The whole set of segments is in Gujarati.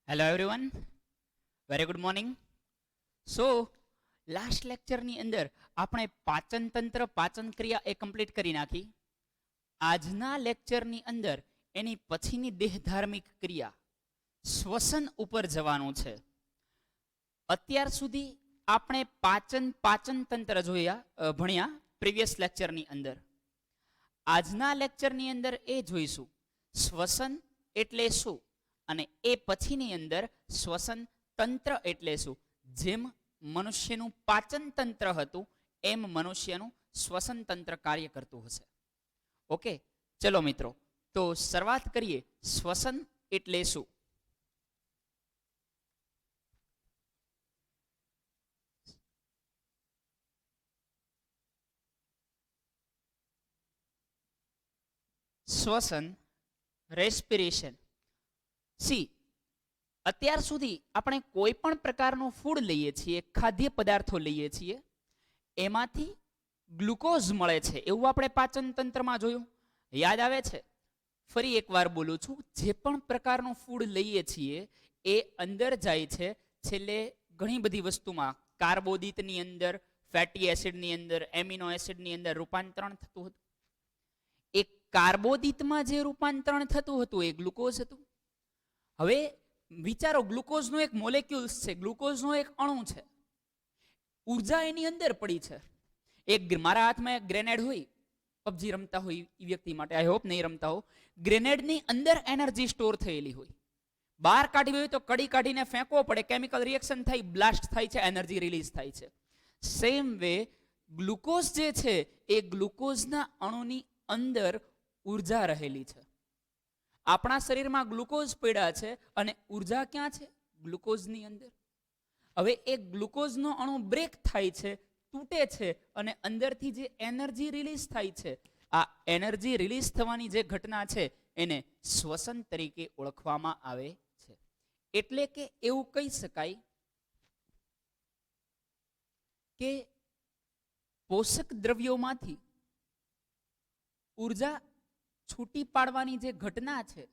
Hello everyone, very good morning. So last લેક્ચરની અંદર આપણે પાચન તંત્ર પાચન ક્રિયા એ કમ્પ્લીટ કરી નાખી. આજના લેક્ચરની અંદર એની પછીની દેહધાર્મિક ક્રિયા શ્વસન ઉપર જવાનું છે. અત્યાર સુધી આપણે પાચન તંત્ર ભણ્યા પ્રીવિયસ લેક્ચરની અંદર. આજના લેક્ચરની અંદર એ જોઈશું શ્વસન એટલે શું અને એ પછીની અંદર શ્વસન તંત્ર એટલે શું. જેમ મનુષ્યનું પાચન તંત્ર હતું એમ મનુષ્યનું શ્વસન તંત્ર કાર્ય કરતું હશે. ઓકે, ચલો મિત્રો, તો શરૂઆત કરીએ. શ્વસન એટલે શું? શ્વસન, રેસ્પિરેશન. સી, અત્યાર સુધી આપણે કોઈ પણ પ્રકારનું ફૂડ લઈએ છીએ, ખાદ્ય પદાર્થો લઈએ છીએ, એમાંથી ગ્લુકોઝ મળે છે એવું આપણે પાચન તંત્રમાં જોયું. યાદ આવે છે? ફરી એકવાર બોલું છું, જે પણ પ્રકારનું ફૂડ લઈએ છીએ એ અંદર જાય છે છેલ્લે ઘણી બધી વસ્તુમાં, કાર્બોદિતની અંદર, ફેટી એસિડની અંદર, એમિનો એસિડની અંદર રૂપાંતરણ થતું હતું. એ કાર્બોદિતમાં જે રૂપાંતરણ થતું હતું એ ગ્લુકોઝ હતું. હવે વિચારો, ગ્લુકોઝનો એક મોલેક્યુલ્સ છે, ગ્લુકોઝનો એક અણુ છે, ઉર્જા એની અંદર પડી છે. મારા હાથમાં એક ગ્રેનેડ હોય, પબજી રમતા હોય એ વ્યક્તિ માટે, આઈ હોપ નહીં રમતા હો, ગ્રેનેડની અંદર એનર્જી સ્ટોર થયેલી હોય. બહાર કાઢવી હોય તો કડી કાઢીને ફેંકવો પડે, કેમિકલ રિએક્શન થાય, બ્લાસ્ટ થાય છે, એનર્જી રિલીઝ થાય છે. સેમ વે ગ્લુકોઝ જે છે એ ગ્લુકોઝના અણુની અંદર ઉર્જા રહેલી છે. આપણા શરીરમાં ગ્લુકોઝ પડ્યા છે અને ઉર્જા ક્યાં છે? ગ્લુકોઝની અંદર. હવે એ ગ્લુકોઝનો અણુ બ્રેક થાય છે, તૂટે છે અને અંદરથી જે એનર્જી રિલીઝ થાય છે, આ એનર્જી રિલીઝ થવાની જે ઘટના છે એને શ્વસન તરીકે ઓળખવામાં આવે છે. એટલે કે એવું કહી શકાય કે પોષક દ્રવ્યોમાંથી ઉર્જા છૂટી પાડવાની જે ઘટના છે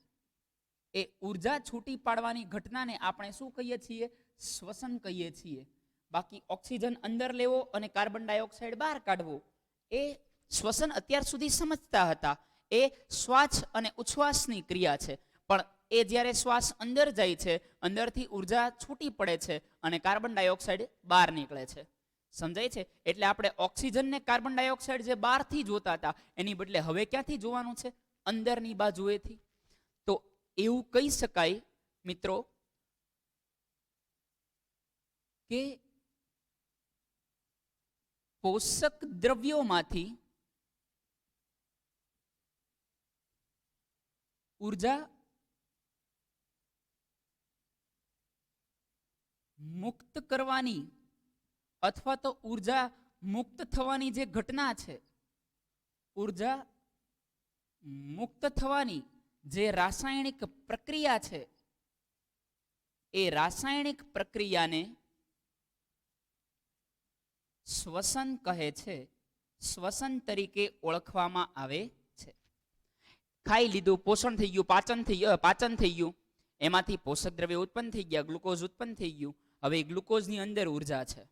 એ ઉર્જા છૂટી પાડવાની ઘટનાને આપણે શું કહીએ છીએ? શ્વસન કહીએ છીએ. બાકી ઓક્સિજન અંદર લેવો અને કાર્બન ડાયોક્સાઇડ બહાર કાઢવો એ શ્વસન અત્યાર સુધી સમજતા હતા. એ શ્વાસ અને ઉચ્છ્વાસની ક્રિયા છે. પણ એ જ્યારે શ્વાસ અંદર જાય છે, અંદરથી ઉર્જા છૂટી પડે છે અને કાર્બન ડાયોક્સાઇડ બહાર નીકળે છે. સમજાય છે? એટલે આપણે ઓક્સિજન ને કાર્બન ડાયોક્સાઇડ જે બહારથી જોતા હતા એની બદલે હવે ક્યાંથી જોવાનું છે? અંદરની બાજુએથી. તો એવું કહી શકાય મિત્રો કે પોષક દ્રવ્યોમાંથી ઉર્જા મુક્ત કરવાની અથવા તો ઉર્જા મુક્ત થવાની જે ઘટના છે, ઉર્જા મુક્ત થવાની જે રાસાયણિક પ્રક્રિયા છે, એ રાસાયણિક પ્રક્રિયાને શ્વસન કહે છે. શ્વસન તરીકે ઓળખવામાં આવે છે. ખાઈ લીધું, પોષણ થઈ ગયું, પાચન થઈ ગયું, એમાંથી પોષક દ્રવ્ય ઉત્પન્ન થઈ ગયા, ગ્લુકોઝ ઉત્પન્ન થઈ ગયું. હવે ગ્લુકોઝની અંદર ઉર્જા છે.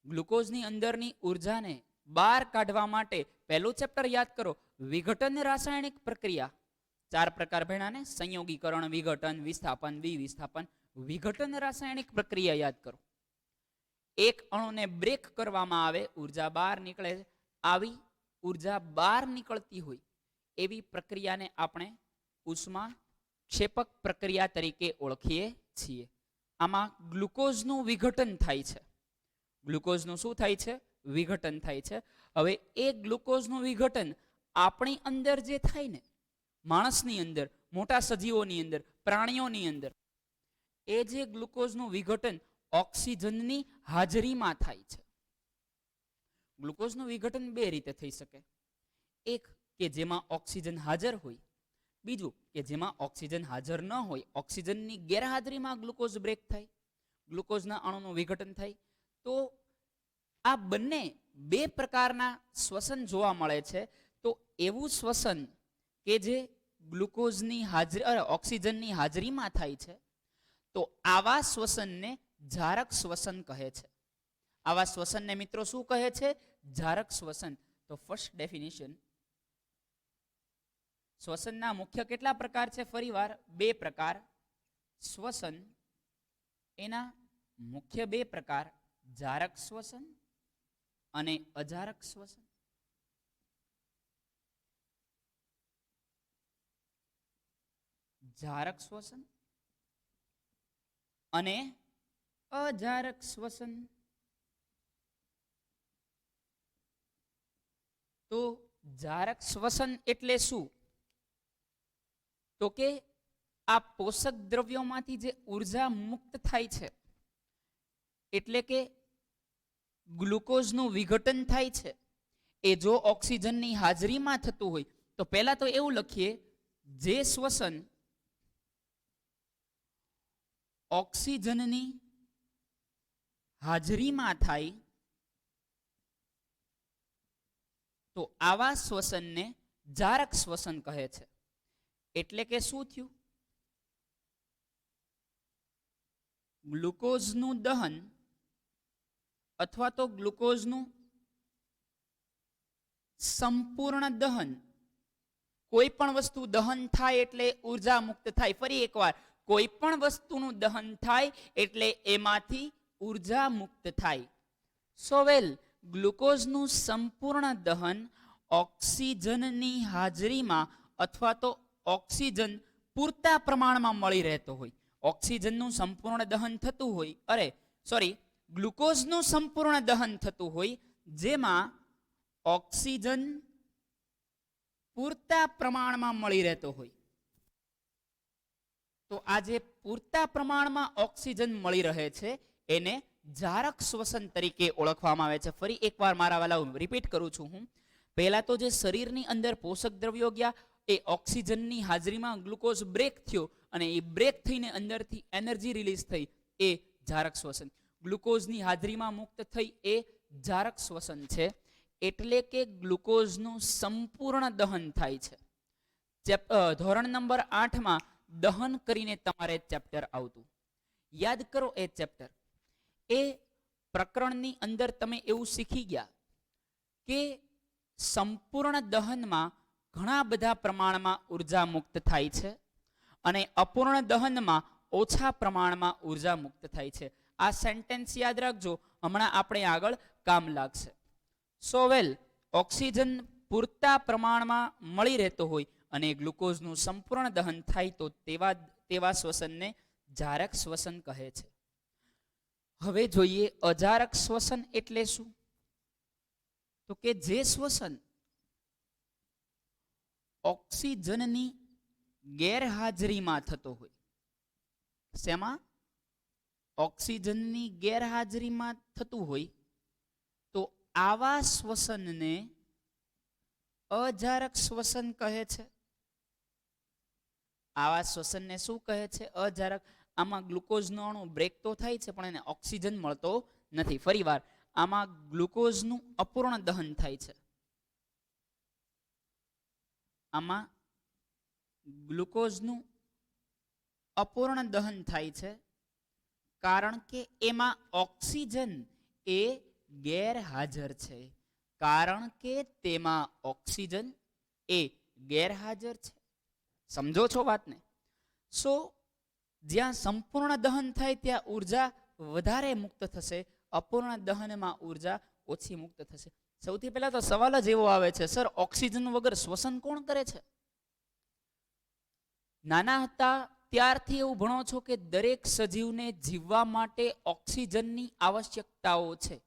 ગ્લુકોઝની અંદરની ઉર્જાને બહાર કાઢવા માટે પહેલું ચેપ્ટર યાદ કરો, વિઘટન રાસાયણિક પ્રક્રિયા. 4 પ્રકાર ભણ્યા ને, સંયોગીકરણ, વિઘટન, વિસ્થાપન, વિસ્થાપન, વિઘટન રાસાયણિક પ્રક્રિયા યાદ કરો. એક અણુને બ્રેક કરવામાં આવે, ઉર્જા બહાર નીકળે. આવી ઉર્જા બહાર નીકળતી હોય એવી પ્રક્રિયાને આપણે ઉષ્મા ક્ષેપક પ્રક્રિયા તરીકે ઓળખીએ છીએ. આમાં ગ્લુકોઝનું વિઘટન થાય છે. ગ્લુકોઝનું શું થાય છે? વિઘટન થાય છે. હવે એ ગ્લુકોઝનું વિઘટન આપણી અંદર જે થાય ને, માણસની અંદર, મોટા સજીવોની અંદર, પ્રાણીઓની અંદર, એ જે ગ્લુકોઝનું વિઘટન ઓક્સિજનની હાજરીમાં થાય છે. ગ્લુકોઝનું વિઘટન 2 રીતે થઈ શકે. એક કે જેમાં ઓક્સિજન હાજર હોય, બીજું કે જેમાં ઓક્સિજન હાજર ન હોય, ઓક્સિજનની ગેરહાજરીમાં ગ્લુકોઝ બ્રેક થાય, ગ્લુકોઝના અણુનું વિઘટન થાય. તો આ બંને 2 પ્રકારના શ્વસન જોવા મળે છે. તો એવું શ્વસન કે જે ગ્લુકોઝની હાજરી, ઓક્સિજનની હાજરીમાં થાય છે, તો આવા શ્વસનને જારક શ્વસન કહે છે. આવા શ્વસનને મિત્રો શું કહે છે? જારક શ્વસન. તો ફર્સ્ટ ડેફિનેશન, શ્વસનના મુખ્ય કેટલા પ્રકાર છે? ફરીવાર 2 પ્રકાર. શ્વસન એના મુખ્ય 2 પ્રકાર, જારક શ્વસન અને અજારક શ્વસન. જારક શ્વસન અને અજારક શ્વસન. તો જારક શ્વસન એટલે શું? તો કે આ પોષક દ્રવ્યોમાંથી જે ઉર્જા મુક્ત થાય છે, એટલે કે ગ્લુકોઝનું વિઘટન થાય છે, એ જો ઓક્સિજનની હાજરીમાં થતું હોય તો પહેલા તો એવું લખીએ, જે શ્વસન ઓક્સિજનની હાજરીમાં થાય તો આવા શ્વસનને જારક શ્વસન કહે છે. એટલે કે શું થયું? ગ્લુકોઝનું દહન અથવા તો ગ્લુકોઝનું સંપૂર્ણ દહન, કોઈ પણ વસ્તુ દહન થાય એટલે ઉર્જા મુક્ત થાય. ફરી એકવાર, કોઈ પણ વસ્તુનું દહન થાય એટલે એમાંથી ઉર્જા મુક્ત થાય. સો વેલ, ગ્લુકોઝનું સંપૂર્ણ દહન ઓક્સિજનની હાજરીમાં અથવા તો ઓક્સિજન પૂરતા પ્રમાણમાં મળી રહેતો હોય. ઓક્સિજનનું સંપૂર્ણ દહન થતું હોય, ગ્લુકોઝનું સંપૂર્ણ દહન થતું હોય, જેમાં ઓક્સિજન પૂરતા પ્રમાણમાં મળી રહેતો હોય. તો આ જે પૂરતા પ્રમાણમાં ઓક્સિજન મળી રહે છે એને જારક શ્વસન તરીકે ઓળખવામાં આવે છે. ફરી એકવાર મારા વાલા રિપીટ કરું છું હું. પહેલા તો જે શરીરની અંદર પોષક દ્રવ્યો ગયા એ ઓક્સિજનની હાજરીમાં ગ્લુકોઝ બ્રેક થયો અને એ બ્રેક થઈને અંદરથી એનર્જી રિલીઝ થઈ, એ જારક શ્વસન. ગ્લુકોઝની હાજરીમાં મુક્ત થઈ એ જારક શ્વસન છે. એટલે કે ગ્લુકોઝનું સંપૂર્ણ દહન થાય છે. ધોરણ નંબર 8માં દહન કરીને તમારે ચેપ્ટર આવતું, યાદ કરો એ ચેપ્ટર. એ પ્રકરણની અંદર તમે એવું શીખી ગયા કે સંપૂર્ણ દહનમાં ઘણા બધા પ્રમાણમાં ઉર્જા મુક્ત થાય છે અને અપૂર્ણ દહનમાં ઓછા પ્રમાણમાં ઉર્જા મુક્ત થાય છે. આ સેન્ટેન્સ યાદ રાખજો, હમણાં આપણે આગળ કામ લાગશે. સો વેલ, ઓક્સિજન પૂરતા પ્રમાણમાં મળી રહેતો હોય અને ગ્લુકોઝનું સંપૂર્ણ દહન થાય તો તેવા શ્વસનને જારક શ્વસન કહે છે. હવે જોઈએ અજારક શ્વસન એટલે શું? તો કે જે શ્વસન ઓક્સિજનની ગેરહાજરીમાં થતો હોય. શેમાં? ઓક્સિજનની ગેરહાજરીમાં થતું હોય તો આવા શ્વસનને અજારક શ્વસન કહે છે. આવા શ્વસનને શું કહે છે? અજારક. આમાં ગ્લુકોઝનો અણુ બ્રેક તો થાય છે પણ એને ઓક્સિજન મળતો નથી. ફરીવાર, આમાં ગ્લુકોઝનું અપૂર્ણ દહન થાય છે. આમાં ગ્લુકોઝનું અપૂર્ણ દહન થાય છે કારણ કે એમાં ઓક્સિજન એ ગેરહાજર છે. કારણ કે તેમાં ઓક્સિજન એ ગેરહાજર છે. સમજો છો વાતને? સો જ્યાં સંપૂર્ણ દહન થાય ત્યાં ઉર્જા વધારે મુક્ત થશે, અપૂર્ણ દહનમાં ઉર્જા ઓછી મુક્ત થશે. સૌથી પહેલા તો સવાલ જ એવો આવે છે, સર ઓક્સિજન વગર શ્વસન કોણ કરે છે? નાના હતા ત્યારથી એવું ભણો છો કે દરેક સજીવને જીવવા માટે ઓક્સિજનની આવશ્યકતાઓ છે.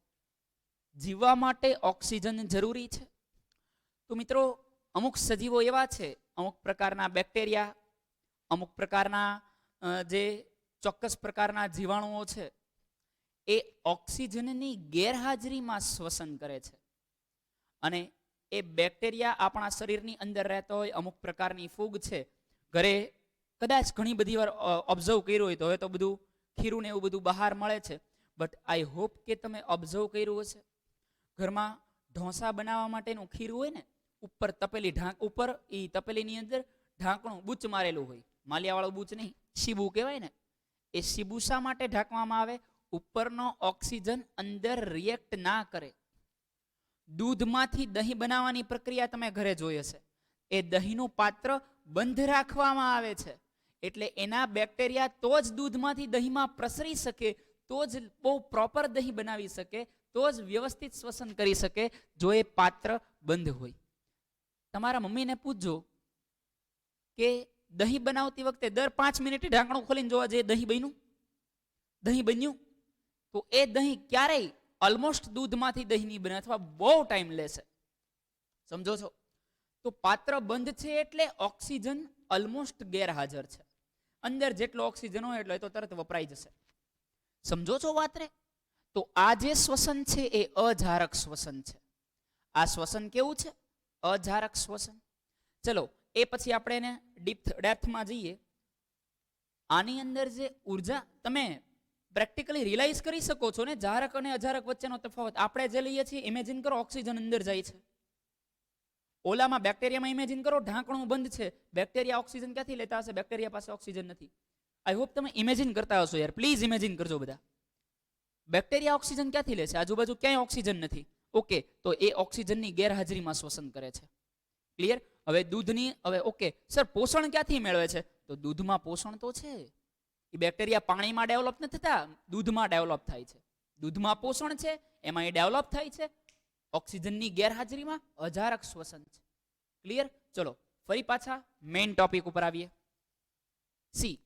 જીવવા માટે ઓક્સિજન જરૂરી છે. તો મિત્રો, અમુક સજીવો એવા છે, અમુક પ્રકારના બેક્ટેરિયા, અમુક પ્રકારના જે ચોક્કસ પ્રકારના જીવાણુઓ છે, એ ઓક્સિજનની ગેરહાજરીમાં શ્વસન કરે છે. અને એ બેક્ટેરિયા આપણા શરીરની અંદર રહેતા હોય. અમુક પ્રકારની ફૂગ છે, ઘરે કદાચ ઘણી બધી વાર ઓબ્ઝર્વ કર્યું હોય તો હવે તો બધું ખીરું ને એવું બધું બહાર મળે છે, બટ આઈ હોપ કે તમે ઓબ્ઝર્વ કર્યું હશે. ઘરમાં ઢોસા બનાવવા માટેનું ખીરું હોય ને, ઉપર તપેલી ઉપર એ તપેલીની અંદર ઢાંકણું બૂચ મારેલું હોય, માલિયાવાળું બૂચ નહીં, શીબુ કહેવાય ને, એ સીબુ શા માટે ઢાંકવામાં આવે? ઉપરનો ઓક્સિજન અંદર રિએક્ટ ના કરે. દૂધમાંથી દહીં બનાવવાની પ્રક્રિયા તમે ઘરે જોઈ હશે. એ દહીંનું પાત્ર બંધ રાખવામાં આવે છે, એટલે એના બેક્ટેરિયા તો જ દૂધમાંથી દહીંમાં પ્રસરી શકે, તો જ બહુ પ્રોપર દહીં બનાવી શકે, તો જ વ્યવસ્થિત શ્વસન કરી શકે, જો એ પાત્ર બંધ હોય. તમારા મમ્મીને પૂછજો કે દહીં બનાવતી વખતે દર 5 મિનિટે ઢાંકણું ખોલીને જોવા જઈએ દહીં બન્યું? દહીં બન્યું? તો એ દહીં ક્યારેય ઓલમોસ્ટ દૂધમાંથી દહીં નહીં બને, અથવા બહુ ટાઈમ લેશે. સમજો છો? તો પાત્ર બંધ છે એટલે ઓક્સિજન ઓલમોસ્ટ ગેરહાજર છે. અંદર જેટલો ઓક્સિજન હોય એટલો એ તો તરત વપરાઈ જશે. સમજો છો વાત રે? તો આ જે શ્વસન છે એ અજારક શ્વસન છે. આ શ્વસન કેવું છે? અજારક શ્વસન. ચલો એ પછી આપણે એને ડેપ્થમાં જઈએ. આની અંદર જે ઉર્જા તમે પ્રેક્ટિકલી રિયલાઇઝ કરી શકો છો ને, જારક અને અજારક વચ્ચેનો તફાવત. આપણે જે લઈએ છીએ, ઇમેજિન કરો ઓક્સિજન અંદર જાય છે. ઓલામાં બેક્ટેરિયામાં ઇમેજિન કરો ઢાંકણું બંધ છે, બેક્ટેરિયા ઓક્સિજન ક્યાંથી લેતા હશે? બેક્ટેરિયા પાસે ઓક્સિજન નથી. આઈ હોપ તમે ઇમેજિન કરતા હશો યાર, પ્લીઝ ઇમેજિન કરજો બધા. બેક્ટેરિયા ઓક્સિજન ક્યાંથી લે છે? આજુબાજુ ક્યાંય ઓક્સિજન નથી. ઓકે, તો એ ઓક્સિજનની ગેરહાજરીમાં શ્વસન કરે છે. ક્લિયર? હવે દૂધની, હવે ઓકે સર પોષણ ક્યાંથી મેળવે છે? તો દૂધમાં પોષણ તો છે. એ બેક્ટેરિયા પાણીમાં ડેવલપ નથી થતા, દૂધમાં ડેવલપ થાય છે. દૂધમાં પોષણ છે, એમાં એ ડેવલપ થાય છે ઓક્સિજનની ગેરહાજરીમાં. અજારક શ્વસન છે. ક્લિયર? ચલો ફરી પાછા મેઇન ટોપિક ઉપર આવીએ. સી,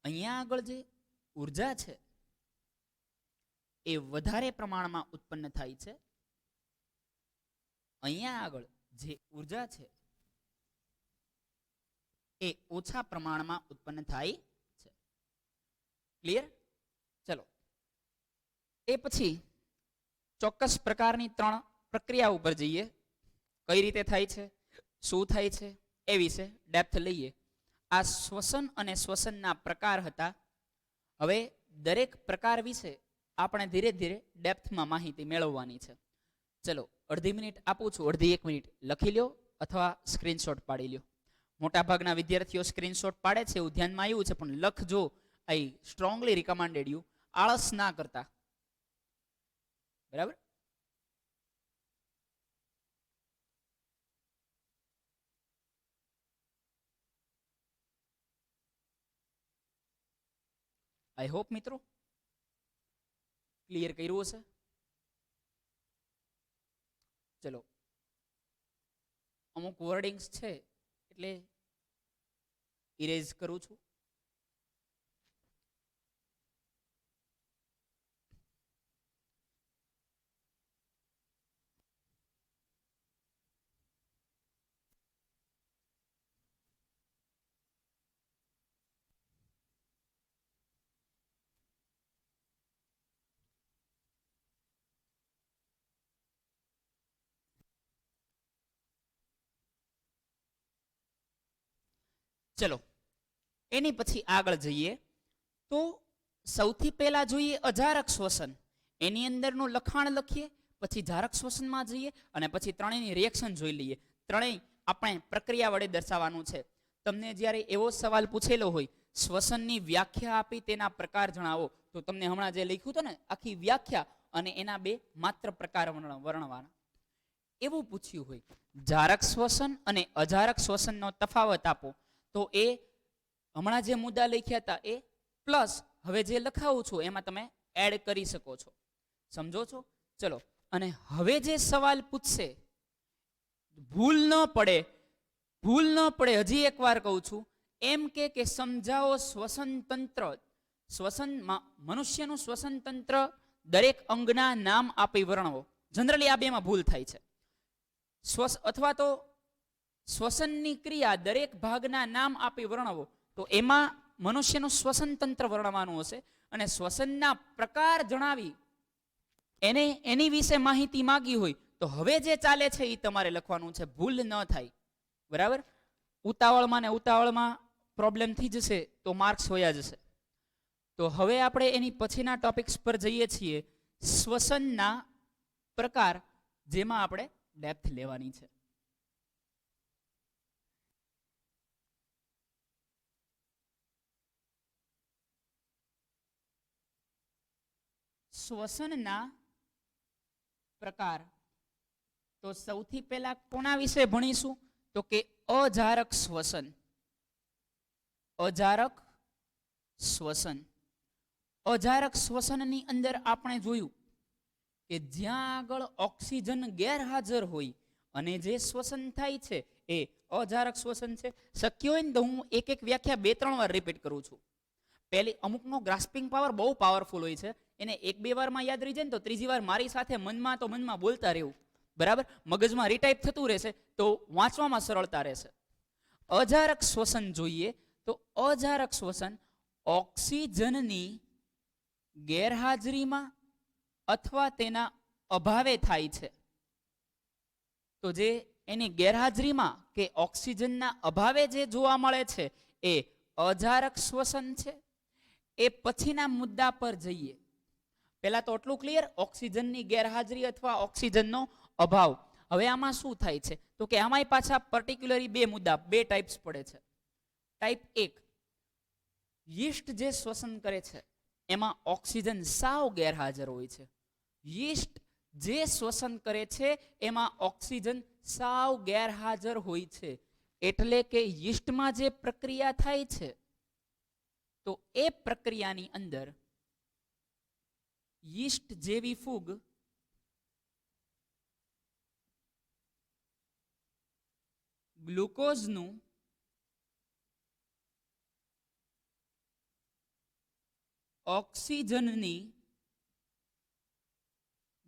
અહીંયા આગળ જે ઉર્જા છે એ વધારે પ્રમાણમાં ઉત્પન્ન થાય છે. અહીંયા આગળ જે ઉર્જા છે એ ઓછા પ્રમાણમાં ઉત્પન્ન થાય છે. ક્લિયર? ચલો એ પછી ચોક્કસ પ્રકારની 3 પ્રક્રિયા ઉપર જઈએ. કઈ રીતે થાય છે, શું થાય છે, એ વિશે ડેપ્થ લઈએ. આ શ્વસન અને શ્વસનના પ્રકાર હતા. હવે દરેક પ્રકાર વિશે આપણે ધીરે ધીરે ડેપ્થમાં માહિતી મેળવવાની છે. ચલો અડધી મિનિટ આપું છું, અડધી 1 મિનિટ લખી લ્યો અથવા સ્ક્રીનશોટ પાડી લ્યો. મોટાભાગના વિદ્યાર્થીઓ સ્ક્રીનશોટ પાડે છે એવું ધ્યાનમાં આવ્યું છે, પણ લખજો. આઈ સ્ટ્રોંગલી રિકમેન્ડેડ યુ, આળસ ના કરતા. બરાબર? આઈ હોપ મિત્રો ક્લિયર કર્યું હશે. ચલો અમુક વર્ડિંગ્સ છે એટલે ઇરેઝ કરું છું. ચલો એની પછી આગળ જઈએ તો સૌથી પહેલા જોઈએ અજારક શ્વસન. એની અંદરનું લખાણ લખીએ, પછી જારક શ્વસનમાં જઈએ અને પછી ત્રણેયની રિએક્શન જોઈ લઈએ. ત્રણેય આપણે પ્રક્રિયા વડે દર્શાવવાનું છે. તમને જ્યારે એવો સવાલ પૂછેલો હોય શ્વસનની વ્યાખ્યા આપી તેના પ્રકાર જણાવો, તો તમને હમણાં જે લખ્યું હતું ને આખી વ્યાખ્યા અને એના 2 માત્ર પ્રકાર વર્ણવાના, એવું પૂછ્યું હોય. જારક શ્વસન અને અજારક શ્વસનનો તફાવત આપો, તો એ હમણાં જે મુદ્દા લખ્યા હતા એ પ્લસ હવે જે લખાવું છું એમાં તમે એડ કરી શકો છો. સમજો છો? ચલો, અને હવે જે સવાલ પૂછશે ભૂલ ન પડે, હજી એકવાર કહું છું, એમ કે સમજાવો શ્વસન તંત્ર. શ્વસનમાં મનુષ્યનું શ્વસન તંત્ર દરેક અંગના નામ આપી વર્ણવો. જનરલી આ 2માં ભૂલ થાય છે. અથવા તો શ્વસનની ક્રિયા દરેક ભાગના નામ આપી વર્ણવો, તો એમાં મનુષ્યનું શ્વસન તંત્ર વર્ણવાનું હશે. અને શ્વસનના પ્રકાર જણાવી એની વિશે માહિતી માંગી હોય તો હવે જે ચાલે છે એ તમારે લખવાનું છે, ભૂલ ન થાય. બરાબર? ઉતાવળમાં ને ઉતાવળમાં પ્રોબ્લેમ થઈ જશે તો માર્ક્સ વયા જશે. તો હવે આપણે એની પછીના ટોપિક્સ પર જઈએ છીએ, શ્વસનના પ્રકાર, જેમાં આપણે ડેપ્થ લેવાની છે. શ્વસનના પ્રકાર, તો સૌથી પહેલા કોના વિશે ભણીશું? તો કે અજારક શ્વસન. અજારક શ્વસન. અજારક શ્વસનની અંદર આપણે જોયું કે જ્યાં આગળ ઓક્સિજન ગેરહાજર હોય અને જે શ્વસન થાય છે એ અજારક શ્વસન છે. શક્ય હોય ને તો હું એક એક વ્યાખ્યા 2-3 વાર રિપીટ કરું છું. પહેલી, અમુકનો ગ્રાસ્પિંગ પાવર બહુ પાવરફુલ હોય છે, એને 1-2 વારમાં યાદ રહી જાય ને તો ત્રીજી વાર મારી સાથે મનમાં તો મનમાં બોલતા રહેવું, બરાબર? મગજમાં રીટાઈપ થતું રહેશે તો વાંચવામાં સરળતા રહેશે. અજારક શ્વસન જોઈએ તો અજારક શ્વસન ઓક્સિજનની ગેરહાજરીમાં અથવા તેના અભાવે થાય છે. તો જે એની ગેરહાજરીમાં કે ઓક્સિજનના અભાવે જે જોવા મળે છે એ અજારક શ્વસન છે. એ પછીના મુદ્દા પર જઈએ. પહેલા તો એટલું ક્લિયર, ઓક્સિજનની ગેરહાજરી અથવા ઓક્સિજનનો અભાવ. હવે આમાં શું થાય છે? તો કે આમાંય પાછા પર્ટિક્યુલરી 2 મુદ્દા, 2 ટાઈપ્સ પડે છે. ટાઈપ 1, યીસ્ટ જે શ્વસન કરે છે એમાં ઓક્સિજન સાવ ગેરહાજર હોય છે. યીસ્ટ જે શ્વસન કરે છે એમાં ઓક્સિજન સાવ ગેરહાજર હોય છે. એટલે કે યીસ્ટમાં જે પ્રક્રિયા થાય છે તો એ પ્રક્રિયાની અંદર યીસ્ટ જેવી ફૂગ ગ્લુકોઝનું ઓક્સિજનની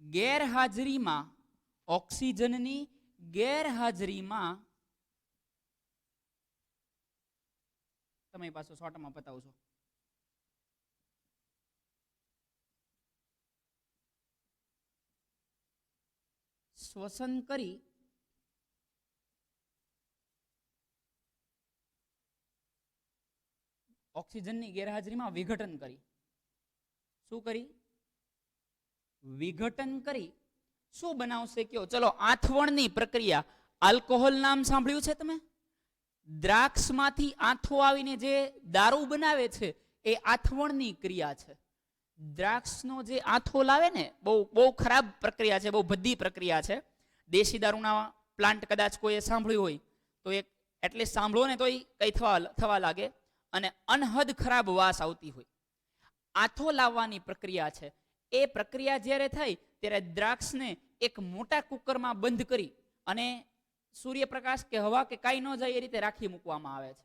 ગેરહાજરીમાં તમે પાછો શોર્ટમાં બતાવશો. શ્વસન કરી ઓક્સિજનની ગેરહાજરીમાં વિઘટન કરી. શું કરી? વિઘટન કરી શું બનાવશે? કયો ચલો. આથવણની પ્રક્રિયા. આલ્કોહોલ નામ સાંભળ્યું છે તમે? દ્રાક્ષમાંથી આથો આવીને જે દારૂ બનાવે છે એ આથવણની ક્રિયા છે. દ્રાક્ષનો જે આથો લાવે ને, બહુ ખરાબ પ્રક્રિયા છે, બહુ ભદ્દી પ્રક્રિયા છે. દેશી દારૂના પ્લાન્ટ કદાચ કોઈએ સાંભળ્યું હોય તો એક એટલીસ્ટ સાંભળો ને તો કઈ થવા લાગે અને અનહદ ખરાબ વાસ આવતી હોય. આથો લાવવાની પ્રક્રિયા છે. એ પ્રક્રિયા જ્યારે થાય ત્યારે દ્રાક્ષને એક મોટા કુકરમાં બંધ કરી અને સૂર્યપ્રકાશ કે હવા કે કાંઈ ન જાય એ રીતે રાખી મૂકવામાં આવે છે.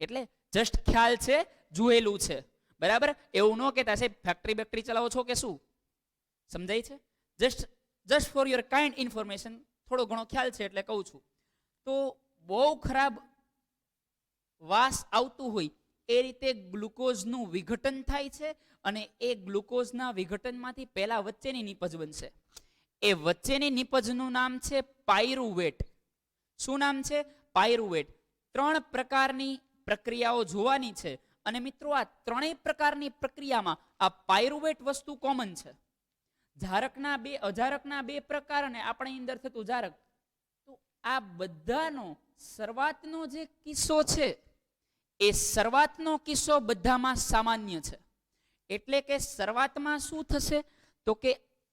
એટલે જસ્ટ ખ્યાલ છે, જોયેલું છે, બરાબર? એવું ન કહેતા સાહેબ ફેક્ટરી બેક્ટરી ચલાવો છો કે શું, સમજાય છે? Just for your kind information, થોડો ઘણો ખ્યાલ છે એટલે કહું છું. તો બહુ ખરાબ વાસ આવતું હોય એ રીતે ગ્લુકોઝનું વિઘટન થાય છે અને એ ગ્લુકોઝના વિઘટનમાંથી પહેલા વચ્ચેની નિપજ બનશે. એ વચ્ચેની નિપજનું નામ છે પાયરુવેટ. શું નામ છે? પાયરુવેટ. 3 પ્રકારની પ્રક્રિયાઓ જોવાની છે અને મિત્રો આ 3 પ્રકારની પ્રક્રિયામાં આ પાયરુવેટ વસ્તુ કોમન છે. અજારકના 2 પ્રકાર અને આપણી અંદર થતું જારક. તો આ બધાનો શરૂઆતનો જે કિસ્સો છે એ શરૂઆતનો કિસ્સો બધામાં સામાન્ય છે. એટલે કે શરૂઆતમાં શું થશે? તો કે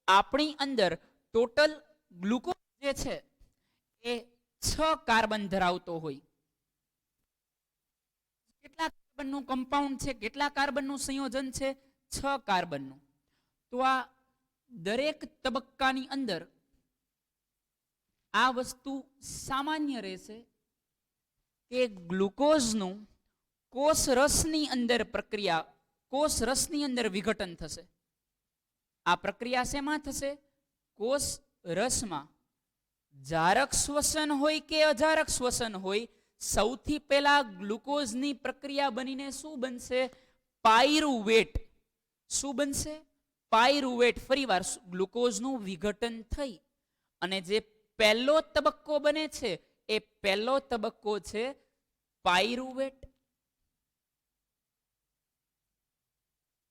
આપણી અંદર ટોટલ ગ્લુકોઝ જે છે એ 6 કાર્બન ધરાવતો હોય. કેટલા કાર્બનનું કમ્પાઉન્ડ છે, કેટલા કાર્બનનું સંયોજન છે? 6 કાર્બનનું. તો આ દરેક તબક્કાની અંદર આ વસ્તુ સામાન્ય રહેશે કે ગ્લુકોઝનું કોષરસની અંદર વિઘટન થશે. આ પ્રક્રિયા શેમાં થશે? કોષરસમાં. જારક શ્વસન હોય કે અજારક શ્વસન હોય, સૌથી પહેલા ગ્લુકોઝની પ્રક્રિયા બનીને શું બનશે? પાયરુવેટ. શું બનશે? પાયરુવેટ. ફરીવાર ગ્લુકોઝનું વિઘટન થઈ અને જે પહેલો તબક્કો બને છે એ પહેલો તબક્કો છે પાયરુવેટ.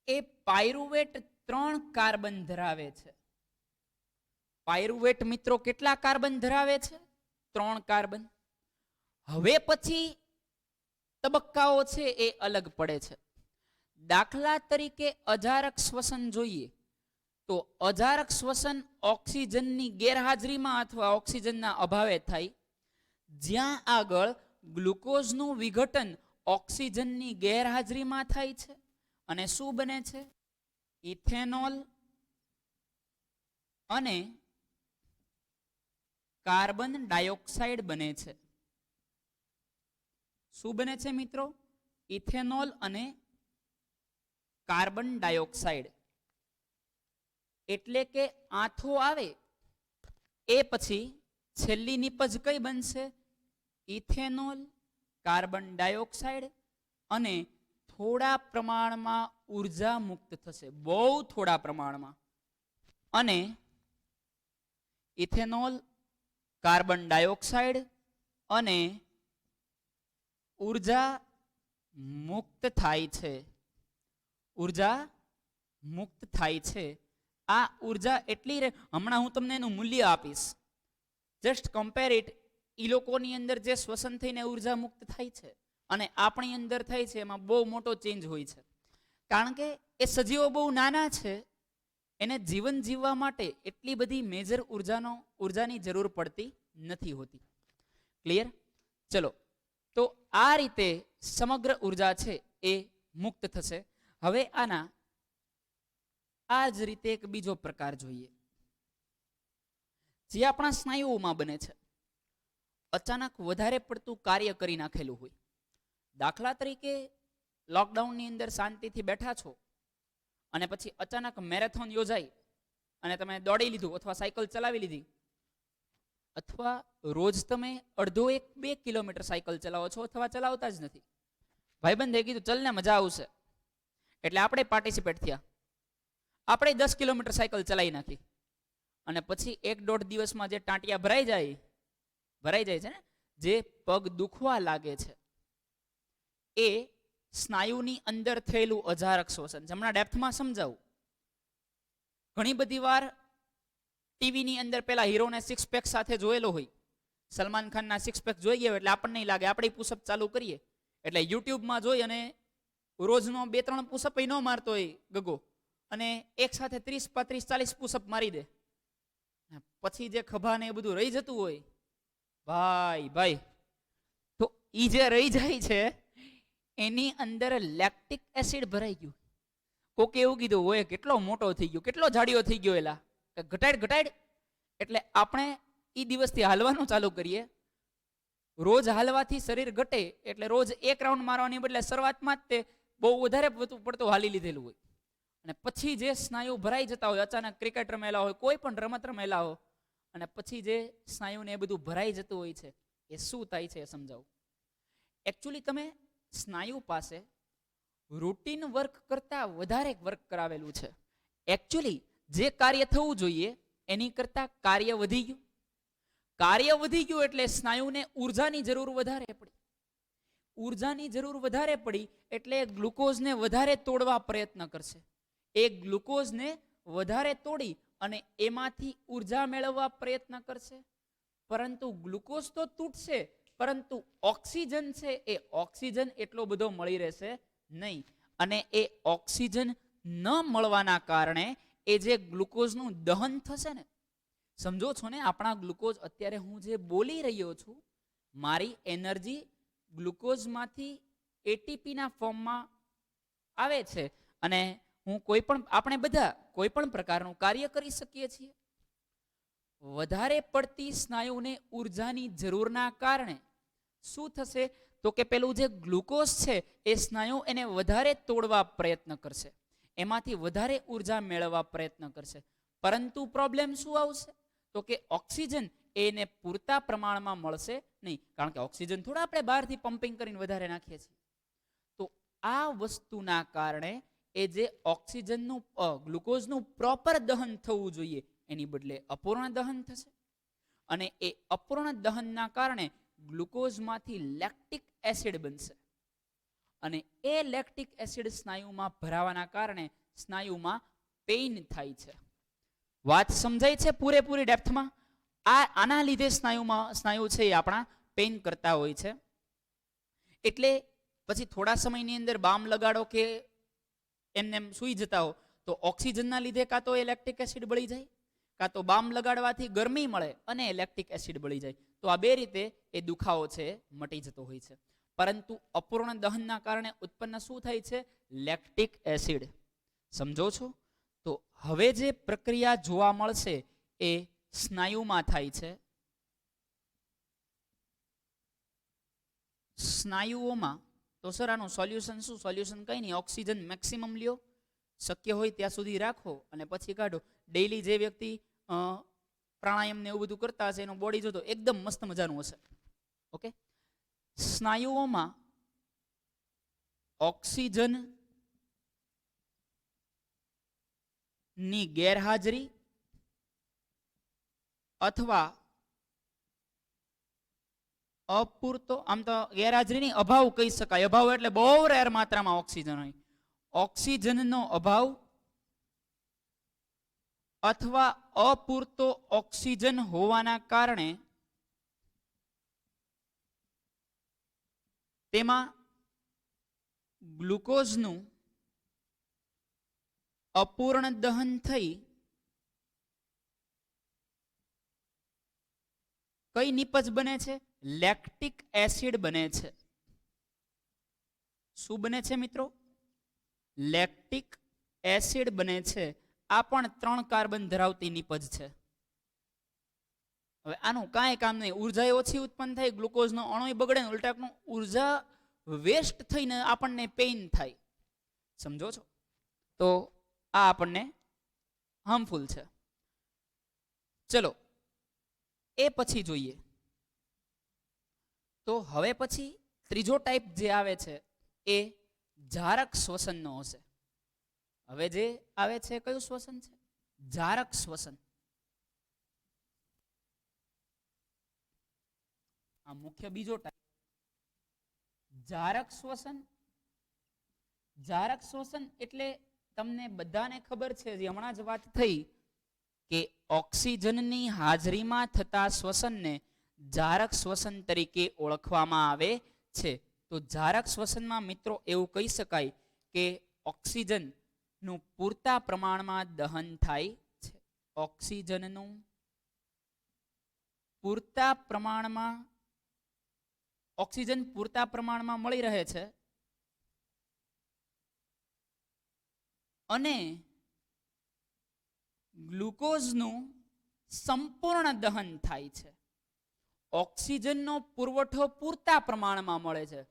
એ પાયરુવેટ 3 કાર્બન ધરાવે છે. પાયરુવેટ મિત્રો કેટલા કાર્બન ધરાવે છે? 3 કાર્બન. હવે પછી તબક્કાઓ છે એ અલગ પડે છે. દાખલા તરીકે અજારક શ્વસન જોઈએ તો અજારક શ્વસન ઓક્સિજનની ગેરહાજરીમાં અથવા ઓક્સિજનના અભાવે થાય. જ્યાં આગળ ગ્લુકોઝનું વિઘટન ઓક્સિજનની ગેરહાજરીમાં થાય છે અને શું બને છે? ઇથેનોલ અને કાર્બન ડાયોક્સાઇડ બને છે. શું બને છે મિત્રો? ઇથેનોલ અને કાર્બન ડાયોક્સાઇડ. એટલે કે આથો આવે એ પછી છેલ્લી નિપજ કઈ બનશે? ઇથેનોલ, કાર્બન ડાયોક્સાઇડ અને થોડા પ્રમાણમાં ઉર્જા મુક્ત થશે, બહુ થોડા પ્રમાણમાં. અને ઇથેનોલ, કાર્બન ડાયોક્સાઇડ અને ઉર્જા મુક્ત થાય છે. ઉર્જા મુક્ત થાય છે. આ ઉર્જા એટલી હમણાં હું તમને એનું મૂલ્ય આપીશ. Just compare it. એ લોકોની અંદર જે શ્વસન થઈને ઉર્જા મુક્ત થાય છે અને આપણી અંદર થાય છે એમાં બહુ મોટો ચેન્જ હોય છે. કારણ કે એ સજીવો બહુ નાના છે, એને જીવન જીવવા માટે એટલી બધી મેજર ઉર્જાની જરૂર પડતી નથી હોતી. ક્લિયર? ચલો, તો આ રીતે સમગ્ર ઉર્જા છે એ મુક્ત થશે. હવે આના આ જ રીતે એક બીજો પ્રકાર જોઈએ, જે આપણા સ્નાયુઓમાં બને છે. અચાનક વધારે પડતું કાર્ય કરી નાખેલું હોય. દાખલા તરીકે લોકડાઉનની અંદર શાંતિથી બેઠા છો અને પછી અચાનક મેરેથોન યોજાઈ અને તમે દોડી લીધું અથવા સાયકલ ચલાવી લીધી, અથવા રોજ તમે અડધો 1-2 કિલોમીટર સાયકલ ચલાવો છો અથવા ચલાવતા જ નથી. ભાઈબંધે કીધું ચલ ને મજા આવશે, એટલે આપણે પાર્ટિસિપેટ થયા. આપણે 10 કિલોમીટર સાયકલ ચલાવી નાખી અને પછી 1-1.5 દિવસમાં જે ટાંટિયા ભરાઈ જાય છે ને, જે પગ દુખવા લાગે છે, એ સ્નાયુની અંદર થયેલું અજારક શ્વસન. હમણાં ડેપ્થમાં સમજાવું. ઘણી બધી વાર ટીવીની અંદર પેલા હીરોને સિક્સ પેક સાથે જોયેલો હોય. સલમાન ખાનના સિક્સ પેક જોઈ ગયો એટલે આપણને નહીં લાગે, આપણે પુશઅપ ચાલુ કરીએ એટલે યુટ્યુબમાં જોઈ અને રોજનો 2-3 પુશઅપ ન મારતો હોય ગગો, અને એક સાથે 30, 35, 40 પુશઅપ મારી દે. પછી જે ખભા ને એ બધું રહી જતું હોય, ભાઈ તો ઈ જે રહી જાય છે એની અંદર લેક્ટિક એસિડ ભરાઈ ગયું. કોકે એવું કીધું હોય કેટલો મોટો થઈ ગયો, કેટલો જાડિયો થઈ ગયો, એલા ઘટાડ. એટલે આપણે ઈ દિવસથી હાલવાનું ચાલુ કરીએ. રોજ હાલવાથી શરીર ઘટે એટલે રોજ 1 રાઉન્ડ મારવાની બદલે શરૂઆતમાં જ તે બહુ વધારે પડતું હાલી લીધેલું હોય. અને પછી જે સ્નાયુ ભરાઈ જતા હોય, અચાનક ક્રિકેટ રમેલા હોય, કોઈ પણ રમત રમેલા હોય, અને પછી જે સ્નાયુને એ બધું ભરાઈ જતું હોય છે, એ શું થાય છે એ સમજાવું. એકચ્યુઅલી તમે સ્નાયુ પાસે રૂટીન વર્ક કરતા વધારે વર્ક કરાવેલું છે. એકચ્યુઅલી જે કાર્ય થવું જોઈએ એની કરતા કાર્ય વધી ગયું. કાર્ય વધી ગયું એટલે સ્નાયુને ઉર્જાની જરૂર વધારે પડી. ઉર્જાની જરૂર વધારે પડી એટલે ગ્લુકોઝને વધારે તોડવા પ્રયત્ન કરશે. એ ગ્લુકોઝને વધારે તોડી અને એમાંથી ઉર્જા મેળવવા પ્રયત્ન કરશે. પરંતુ ગ્લુકોઝ તો તૂટશે, પરંતુ ઓક્સિજન છે એ ઓક્સિજન એટલો બધો મળી રહેશે નહીં. અને એ ઓક્સિજન ન મળવાના કારણે એ જે ગ્લુકોઝનું દહન થશે ને, સમજો છો ને, આપણા ગ્લુકોઝ અત્યારે હું જે બોલી રહ્યો છું, મારી એનર્જી ગ્લુકોઝમાંથી એટીપીના ફોર્મમાં આવે છે અને આપણે બધા કોઈ પણ પ્રકારનું કાર્ય કરી શકીએ છીએ. વધારે પડતી સ્નાયુને ઉર્જાની જરૂરના કારણે શું થશે તો કે પેલું જે ગ્લુકોઝ છે એ સ્નાયુ એને વધારે તોડવા પ્રયત્ન કરશે, એમાંથી વધારે ઉર્જા મેળવવા પ્રયત્ન કરશે. પરંતુ પ્રોબ્લેમ શું આવશે તો કે ઓક્સિજન એને પૂરતા પ્રમાણમાં મળશે નહીં. કારણ કે ઓક્સિજન થોડા આપણે બહારથી પમ્પિંગ કરીને વધારે નાખીએ છીએ. તો આ વસ્તુના કારણે એ જે ઓક્સિજનનું ગ્લુકોઝનું પ્રોપર દહન થવું જોઈએ એની બદલે અપૂર્ણ દહન થશે. અને એ અપૂર્ણ દહનના કારણે ગ્લુકોઝમાંથી લેક્ટિક એસિડ બનશે. અને એ લેક્ટિક એસિડ સ્નાયુમાં ભરાવાના કારણે સ્નાયુમાં પેઇન થાય છે. વાત સમજાય છે પૂરેપૂરી ડેપ્થમાં? આના લીધે સ્નાયુ છે એ આપણા પેઇન કરતા હોય છે. એટલે પછી થોડા સમયની અંદર બામ લગાડો કે એમને સૂઈ જતા હો તો તો ઓક્સિજનના લીધે કાં તો એ લેક્ટિક એસિડ બળી જાય, કાં તો બામ લગાડવાથી ગરમી મળે અને લેક્ટિક એસિડ બળી જાય. તો આ બે રીતે એ દુખાવો છે મટી જતો હોય છે. પરંતુ અપૂર્ણ દહનના કારણે ઉત્પન્ન શું થાય છે? Lactic acid. સમજો છો? તો હવે જે પ્રક્રિયા જોવા મળશે એ સ્નાયુમાં થાય છે. સ્નાયુઓમાં તો સર આનું સોલ્યુશન શું? સોલ્યુશન કંઈ નહીં, ઓક્સિજન મેક્સિમમ લ્યો, શક્ય હોય ત્યાં સુધી રાખો અને પછી કાઢો. ડેઈલી જે વ્યક્તિ પ્રાણાયામ ને એવું બધું કરતા હશે એનો બોડી જોતો એકદમ મસ્ત મજાનું હશે. ઓકે, સ્નાયુઓમાં ઓક્સિજન ની ગેરહાજરી અથવા અપૂરતો, આમ તો ગેરહાજરીની અભાવ કહી શકાય. અભાવ એટલે બહુ રેર માત્રામાં ઓક્સિજન હોય. ઓક્સિજનનો અભાવ અથવા અપૂરતો ઓક્સિજન હોવાના કારણે તેમાં ગ્લુકોઝનું અપૂર્ણ દહન થઈ કઈ નિપજ બને છે? લેક્ટિક એસિડ બને છે. શું બને છે મિત્રો? લેક્ટિક એસિડ બને છે. આ પણ 3 કાર્બન ધરાવતી નિપજ છે. હવે આનું કાંઈ કામ નહીં, ઉર્જા ઓછી ઉત્પન્ન થાય, ગ્લુકોઝનો અણુ બગડે, ઉલટાનું ઉર્જા વેસ્ટ થઈને આપણને પેઇન થાય. સમજો છો? તો આ આપણને હાર્મફુલ છે. ચલો એ પછી જોઈએ. તો હવે પછી ત્રીજો ટાઈપ જે આવે છે એ જારક શ્વસનનો હશે. હવે જે આવે છે કયું શ્વસન છે? જારક શ્વસન. આ મુખ્ય બીજો ટાઈપ જારક શ્વસન. જારક શ્વસન એટલે તમને બધાને ખબર છે, જે હમણાં જ વાત થઈ કે ઓક્સિજનની હાજરીમાં થતા શ્વસનને જારક શ્વસન તરીકે ઓળખવામાં આવે છે. તો જારક શ્વસનમાં મિત્રો એવું કહી શકાય કે ઓક્સિજનનું પૂરતા પ્રમાણમાં દહન થાય છે. ઓક્સિજનનું પૂરતા પ્રમાણમાં ઓક્સિજન પૂરતા પ્રમાણમાં મળી રહે છે અને ગ્લુકોઝનું સંપૂર્ણ દહન થાય છે. ઓક્સિજનનો પુરવઠો પૂરતા પ્રમાણમાં મળે છે.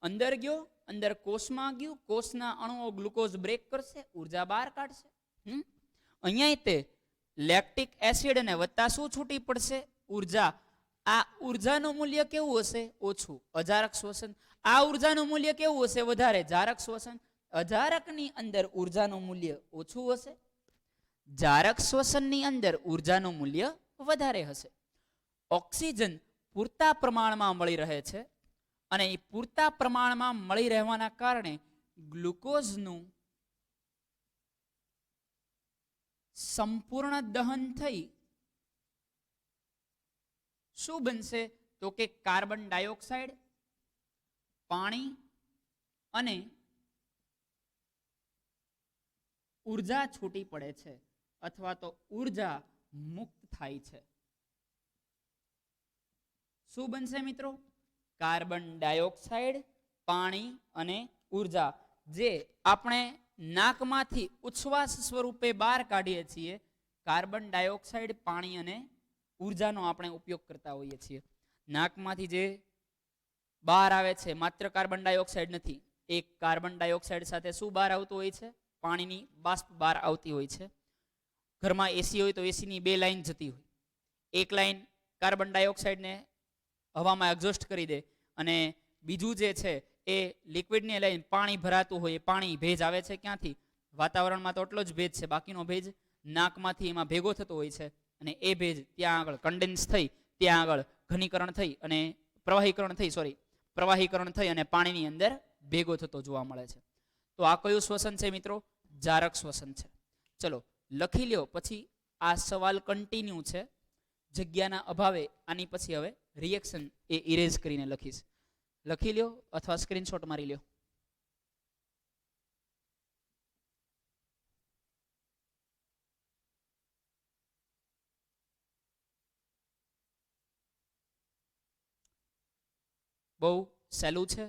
અંદર ગયો, અંદર કોષમાં ગયું, કોષના અણુઓ ગ્લુકોઝ બ્રેક કરશે, ઉર્જા બહાર કાઢશે. અહીંયા તે લેક્ટિક એસિડ ને વત્તા શું છૂટી પડશે? ઉર્જા. આ ઉર્જાનું મૂલ્ય કેવું હશે? ઓછું. અજારક શ્વસન. આ ઉર્જાનું મૂલ્ય કેવું હશે? વધારે. જારક શ્વસન. અજારકની અંદર ઉર્જાનું મૂલ્ય ઓછું હશે, જારક શ્વસનની અંદર ઉર્જાનું મૂલ્ય વધારે હશે. ઓક્સિજન પૂરતા પ્રમાણમાં મળી રહે છે અને એ પૂરતા પ્રમાણમાં મળી રહેવાના કારણે ગ્લુકોઝનું સંપૂર્ણ દહન થઈ શું બનશે? તો કે કાર્બન ડાયોક્સાઇડ, પાણી અને ઉર્જા છૂટી પડે છે અથવા તો ઉર્જા મુક્ત થાય છે. શું બનશે મિત્રો? કાર્બન ડાયોક્સાઇડ, પાણી અને ઉર્જા, જે આપણે નાકમાંથી ઉચ્છ્વાસ સ્વરૂપે બહાર કાઢીએ છીએ. કાર્બન ડાયોક્સાઇડ, પાણી અને ઉર્જાનો આપણે ઉપયોગ કરતા હોઈએ છીએ. નાકમાંથી જે બહાર આવે છે માત્ર કાર્બન ડાયોક્સાઇડ નથી, એક કાર્બન ડાયોક્સાઇડ સાથે શું બહાર આવતું હોય છે? પાણીની બાષ્પ બહાર આવતી હોય છે. ઘરમાં એસી હોય તો એસીની 2 લાઈન જતી હોય. એક લાઈન કાર્બન ડાયોક્સાઇડને હવામાં એક્ઝોસ્ટ કરી દે અને બીજું જે છે એ લિક્વિડને લઈને પાણી ભરાતું હોય. પાણી ભેજ આવે છે ક્યાંથી? વાતાવરણમાં તો એટલો જ ભેજ છે, બાકીનો ભેજ નાકમાંથી એમાં ભેગો થતો હોય છે અને એ ભેજ ત્યાં આગળ કન્ડેન્સ થઈ, ત્યાં આગળ ઘનીકરણ થઈ અને પ્રવાહીકરણ થઈ અને પાણીની અંદર ભેગો થતો જોવા મળે છે. તો આ કયું શ્વસન છે મિત્રો? જારક શ્વસન છે. ચલો લખી લ્યો, પછી આ સવાલ કન્ટિન્યુ છે. જગ્યાના અભાવે આની પછી હવે રિએક્શન એ ઇરેઝ કરીને લખીશ. લખી લ્યો અથવા સ્ક્રીનશોટ મારી લ્યો. બહુ સહેલું છે.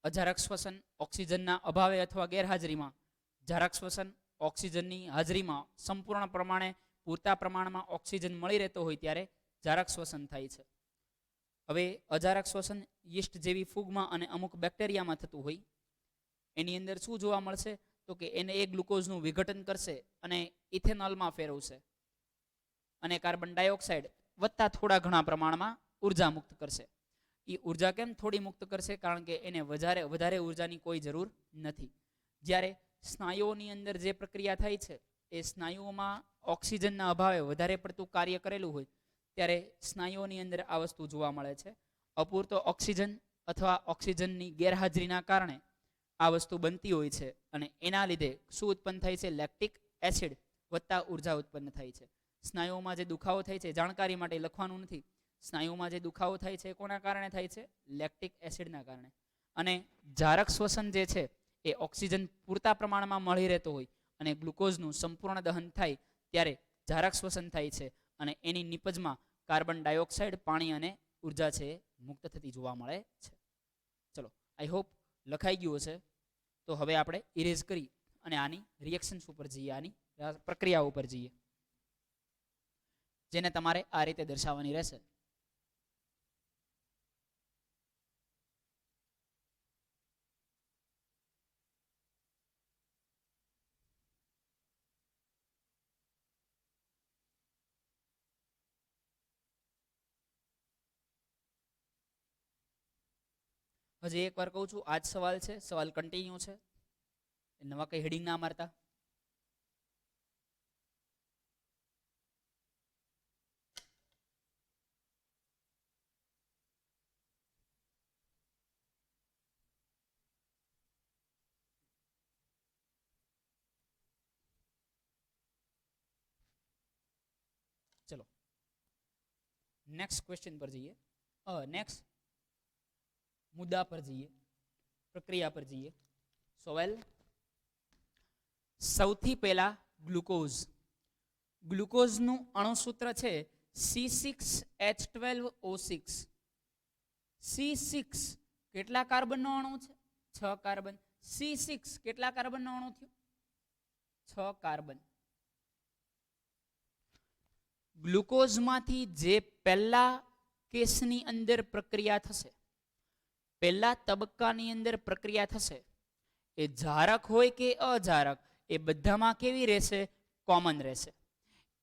અજારક શ્વસન ઓક્સિજનના અભાવે અથવા ગેરહાજરીમાં, જારક શ્વસન ઓક્સિજનની હાજરીમાં સંપૂર્ણ પ્રમાણે પૂરતા પ્રમાણમાં ઓક્સિજન મળી રહેતો હોય ત્યારે જારક શ્વસન થાય છે. હવે અજારક શ્વસન યીસ્ટ જેવી ફૂગમાં અને અમુક બેક્ટેરિયામાં થતું હોય. એની અંદર શું જોવા મળશે તો કે એને એ ગ્લુકોઝનું વિઘટન કરશે અને ઇથેનોલમાં ફેરવશે અને કાર્બન ડાયોક્સાઇડ વધતા થોડા ઘણા પ્રમાણમાં ઉર્જા મુક્ત કરશે. એ ઉર્જા કેમ થોડી મુક્ત કરશે? કારણ કે એને વધારે ઉર્જાની કોઈ જરૂર નથી. જ્યારે સ્નાયુઓની અંદર જે પ્રક્રિયા થાય છે એ સ્નાયુઓમાં ઓક્સિજનના અભાવે વધારે પડતું કાર્ય કરેલું હોય ત્યારે સ્નાયુઓની અંદર આ વસ્તુ જોવા મળે છે. અપૂરતો ઓક્સિજન અથવા ઓક્સિજનની ગેરહાજરીના કારણે આ વસ્તુ બનતી હોય છે અને એના લીધે શું ઉત્પન્ન થાય છે? લેક્ટિક એસિડ વધતા ઉર્જા ઉત્પન્ન થાય છે. સ્નાયુઓમાં જે દુખાવો થાય છે, જાણકારી માટે લખવાનું નથી, સ્નાયુમાં જે દુખાવો થાય છે કોના કારણે થાય છે? લેક્ટિક એસિડના કારણે. અને જારક શ્વસન જે છે એ ઓક્સિજન પૂરતા પ્રમાણમાં મળી રહેતો હોય અને ગ્લુકોઝનું સંપૂર્ણ દહન થાય ત્યારે જારક શ્વસન થાય છે અને એની નિપજમાં કાર્બન ડાયોક્સાઇડ, પાણી અને ઉર્જા છે મુક્ત થતી જોવા મળે છે. ચલો, આઈ હોપ લખાઈ ગયું હશે. તો હવે આપણે ઇરેઝ કરી અને આની રિએક્શન્સ ઉપર જઈએ, આની પ્રક્રિયા ઉપર જઈએ, જેને તમારે આ રીતે દર્શાવવાની રહેશે. હજી એક વાર કહું છું, આ જ સવાલ છે, સવાલ કન્ટિન્યુ છે, નવા કઈ હેડિંગ ના મારતા. ચલો નેક્સ્ટ ક્વેશ્ચન પર જઈએ, નેક્સ્ટ મુદ્દા પર જઈએ, પ્રક્રિયા પર જઈએ. સવાલ સૌથી પહેલા ગ્લુકોઝ. ગ્લુકોઝનું અણુસૂત્ર છે C6H12O6. C6 કેટલા કાર્બનનો અણુ છે? 6 કાર્બન. C6 કેટલા કાર્બનનો અણુ થયો? 6 કાર્બન. ગ્લુકોઝમાંથી જે પહેલા કેસની અંદર પ્રક્રિયા થશે, પહેલા તબક્કાની અંદર પ્રક્રિયા થશે, એ જારક હોય કે અજારક એ બધામાં કેવી રહેશે? કોમન રહેશે.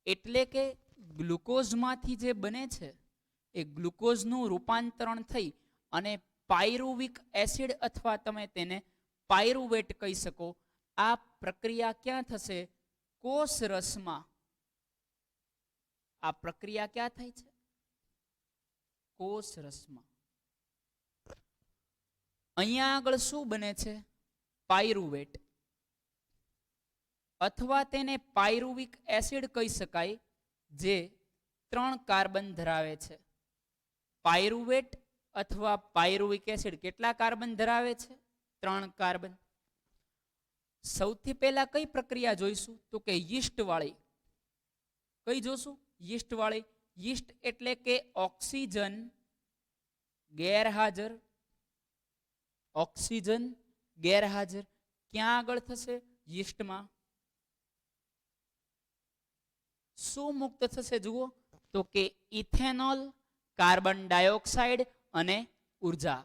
એટલે કે ગ્લુકોઝમાંથી જે બને છે એ ગ્લુકોઝનું રૂપાંતરણ થઈ અને પાયરુવિક એસિડ અથવા તમે તેને પાયરુવેટ કહી શકો. આ પ્રક્રિયા ક્યાં થશે? કોષ રસમાં. આ પ્રક્રિયા ક્યાં થાય છે? કોષ રસમાં. અહીંયા આગળ શું બને છે? પાયરુવેટ અથવા તેને પાયરુવિક એસિડ કહી શકાય, જે 3 કાર્બન ધરાવે છે. પાયરુવેટ અથવા પાયરુવિક એસિડ કેટલા કાર્બન ધરાવે છે? 3 કાર્બન. સૌથી પહેલા કઈ પ્રક્રિયા જોઈશું? તો કે યીસ્ટ વાળી. કઈ જોશું? યીસ્ટ વાળી. યીસ્ટ એટલે કે ઓક્સિજન ગેરહાજર. ઓક્સિજન ગેરહાજર ક્યાં આગળ થશે? યીસ્ટમાં. શું મુક્ત થશે? જુઓ તો કે ઇથેનોલ, કાર્બન ડાયોક્સાઇડ અને ઉર્જા.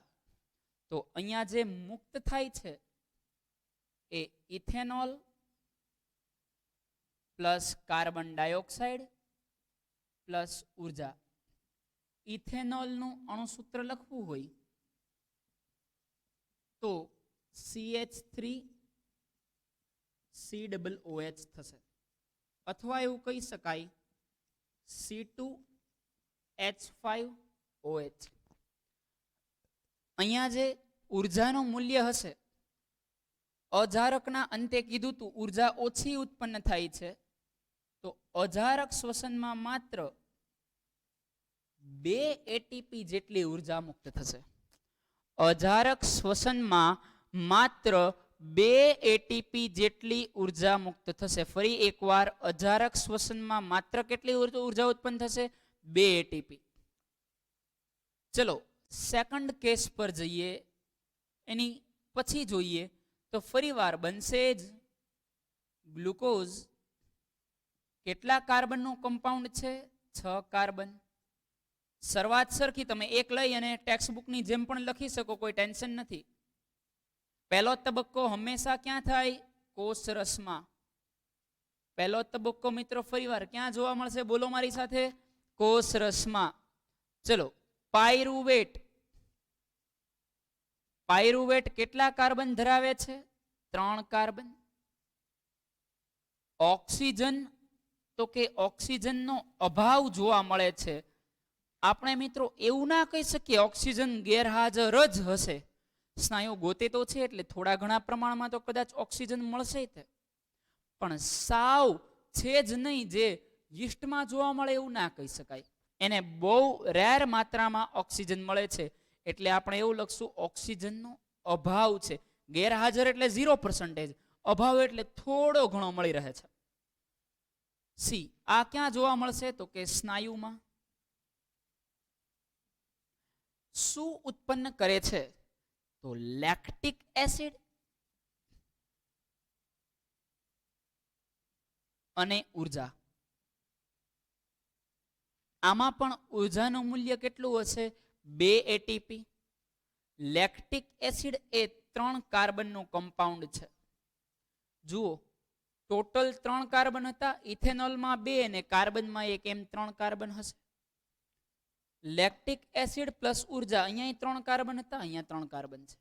તો અહીંયા જે મુક્ત થાય છે એ ethanol plus carbon dioxide plus ઉર્જા. ઇથેનોલનું અણુસૂત્ર લખવું હોય તો CH3COOH થશે, અથવા એવું કહી શકાય C2H5OH. અહીંયા જે ઉર્જાનું મૂલ્ય હશે, અજારકના અંતે કીધું તું ઉર્જા ઓછી ઉત્પન્ન થાય છે, તો અજારક શ્વસનમાં માત્ર 2 ATP જેટલી ઉર્જા મુક્ત થશે. અજારક શ્વસનમાં માત્ર 2 ATP જેટલી ઉર્જા મુક્ત થશે. ફરી એકવાર, અજારક શ્વસનમાં માત્ર કેટલી ઉર્જા ઉત્પન્ન થશે? 2 ATP. ચલો સેકન્ડ કેસ પર જઈએ, એની પછી જોઈએ તો ફરીવાર બનશે જ ગ્લુકોઝ. કેટલા કાર્બનનું કમ્પાઉન્ડ છે? 6 કાર્બન. શરૂઆત સરખી, તમે એક લઈ અને ટેક્સ્ટ બુકની જેમ પણ લખી શકો, કોઈ ટેન્શન નથી. પહેલો તબક્કો હંમેશા ક્યાં થાય? કોષરસમાં. પહેલો તબક્કો મિત્રો ફરીવાર ક્યાં જોવા મળશે? બોલો મારી સાથે, કોષરસમાં. ચલો પાયરુવેટ. પાયરુવેટ કેટલા કાર્બન ધરાવે છે? 3 કાર્બન. ઓક્સિજન, તો કે ઓક્સિજનનો અભાવ જોવા મળે છે. આપણે મિત્રો એવું ના કહી શકીએ ઓક્સિજન ગેરહાજર જ હશે. સ્નાયુ ગોતે તો છે એટલે થોડા ઘણા પ્રમાણમાં તો કદાચ ઓક્સિજન મળશે જ, પણ સાવ છે જ નહીં જે યીસ્ટમાં જોવા મળે એવું ના કહી શકાય. એને બહુ રેર માત્રામાં ઓક્સિજન મળે છે, એટલે આપણે એવું લખશું ઓક્સિજનનો અભાવ છે. ગેરહાજર એટલે 0%, અભાવ એટલે થોડો ઘણો મળી રહે છે. સી, આ ક્યાં જોવા મળશે? તો કે સ્નાયુમાં. શું ઉત્પન્ન કરે છે? તો લેક્ટિક એસિડ અને ઉર્જા. આમાં પણ ઉર્જાનું મૂલ્ય કેટલું હશે? 2 એટીપી. લેક્ટિક એસિડ એ 3 કાર્બનનું કમ્પાઉન્ડ છે. જુઓ, ટોટલ 3 કાર્બન હતા, ઇથેનોલમાં 2 અને કાર્બનમાં 1, એમ 3 કાર્બન હશે. લેક્ટિક એસિડ પ્લસ ઉર્જા, અહીંયા 3 કાર્બન હતા, અહીંયા 3 કાર્બન છે.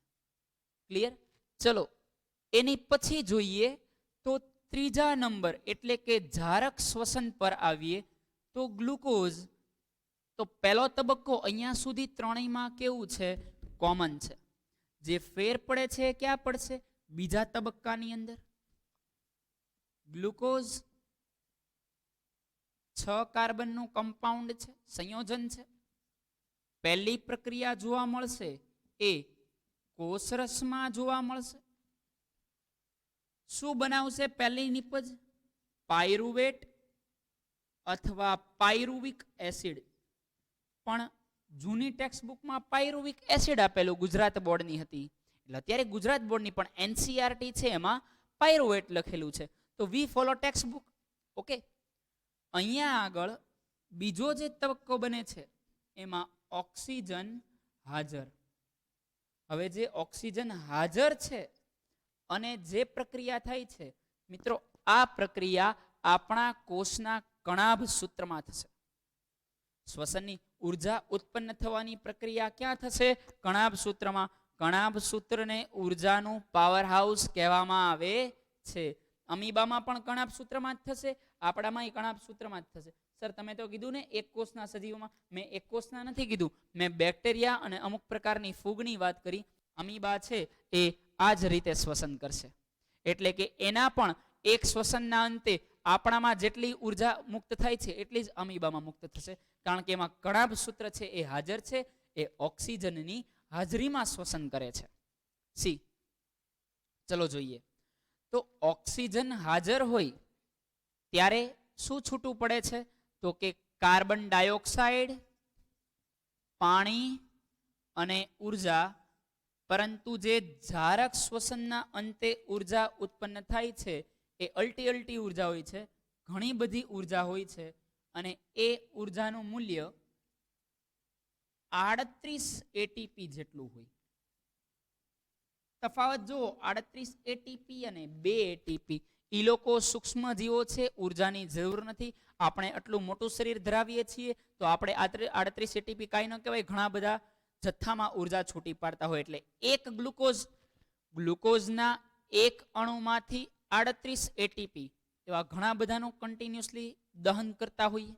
ક્લિયર? ચલો એની પછી જોઈએ તો ત્રીજા નંબર એટલે કે જારક શ્વસન પર આવીએ તો ગ્લુકોઝ. તો પહેલો તબક્કો અહીંયા સુધી ત્રણેયમાં કેવું છે? કોમન છે. જે ફેર પડે છે ક્યાં પડશે? બીજા તબક્કાની અંદર. ગ્લુકોઝ 6 કાર્બનનું કમ્પાઉન્ડ છે, સંયોજન છે. પહેલી પ્રક્રિયા જોવા મળશે એ કોષરસમાં જોવા મળશે. શું બનાવશે પહેલી નિપજ? પાયરુવેટ અથવા પાયરુવિક એસિડ. પણ જૂની ટેક્સ્ટ બુકમાં પાયરુવિક એસિડ આપેલું, ગુજરાત બોર્ડની હતી, એટલે અત્યારે ગુજરાત બોર્ડની પણ એનસીઆરટી છે એમાં પાયરુવેટ લખેલું છે. તો વી ફોલો ટેક્સ્ટ બુક. ઓકે, અહીંયા આગળ બીજો જે તબક્કો બને છે એમાં ઓક્સિજન હાજર. હવે જે ઓક્સિજન હાજર છે અને જે પ્રક્રિયા થાય છે મિત્રો, આ પ્રક્રિયા આપણા કોષના કણાભ સૂત્રમાં થશે. શ્વસનની ઉર્જા ઉત્પન્ન થવાની પ્રક્રિયા ક્યાં થશે? કણાભ સૂત્રમાં. કણાભ સૂત્રને ઉર્જાનું પાવર હાઉસ કહેવામાં આવે છે. અમીબામાં પણ કણાભ સૂત્રમાં જ થશે, આપણામાં કણાભ સૂત્રમાં જ થશે. સર તમે તો કીધું ને એક કોષના સજીવોમાં. મેં એક કોષના નથી કીધું, મેં બેક્ટેરિયા અને અમુક પ્રકારની ફૂગની વાત કરી. અમીબા છે એ આ જ રીતે શ્વસન કરશે, એટલે કે એના પણ એક શ્વસનના અંતે આપણામાં જેટલી ઉર્જા મુક્ત થાય છે એટલી જ અમીબામાં મુક્ત થશે, કારણ કે એમાં કણાભ સૂત્ર છે એ હાજર છે, એ ઓક્સિજનની હાજરીમાં શ્વસન કરે છે. સી, ચલો જોઈએ. તો ઓક્સિજન હાજર હોય ત્યારે શું છૂટું પડે છે? તો કે કાર્બન ડાયોક્સાઇડ, પાણી અને ઉર્જા. પરંતુ જે જારક શ્વસનના અંતે ઉર્જા ઉત્પન્ન થાય છે એ અલ્ટી ઉર્જા હોય છે, ઘણી બધી ઉર્જા હોય છે, અને એ ઉર્જાનું મૂલ્ય 38 એટીપી જેટલું હોય. તફાવત જુઓ, 38 એટીપી અને 2 એટીપી. એ લોકો સૂક્ષ્મ જીવો છે, ઉર્જાની જરૂર નથી. આપણે આટલું મોટું શરીર ધરાવીએ છીએ તો આપણે 38 એટીપી કાંઈ ન કહેવાય, ઘણા બધા જથ્થામાં ઉર્જા છૂટી પાડતા હોય. એટલે એક ગ્લુકોઝના એક અણુમાંથી 38 એટીપી એવા ઘણા બધાનું કન્ટિન્યુઅસલી દહન કરતા હોઈએ,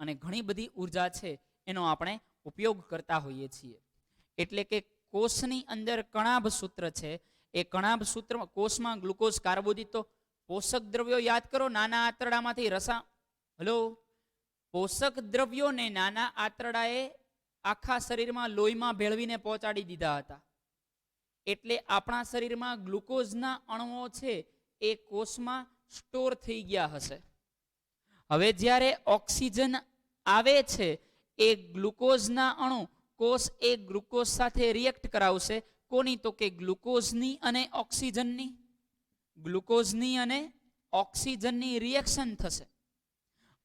અને ઘણી બધી ઉર્જા છે એનો આપણે ઉપયોગ કરતા હોઈએ છીએ. એટલે કે કોષની અંદર કણાભ સૂત્ર છે, એ કણાભ સૂત્ર કોષમાં ગ્લુકોઝ, કાર્બોદિત, તો પોષક દ્રવ્યો યાદ કરો. નાના આંતરડામાંથી પોષક દ્રવ્યોને નાના આંતરડાએ આખા શરીરમાં લોહીમાં ભેળવીને પહોંચાડી દીધા હતા. એટલે આપણા શરીરમાં ગ્લુકોઝના અણુઓ છે એ કોષમાં સ્ટોર થઈ ગયા હશે. હવે જ્યારે ઓક્સિજન આવે છે એ ગ્લુકોઝના અણુ કોષ એ ગ્લુકોઝ સાથે રિએક્ટ કરાવશે. કોની? તો કે ગ્લુકોઝની અને ઓક્સિજનની. ગ્લુકોઝની અને ઓક્સિજનની રિએક્શન થશે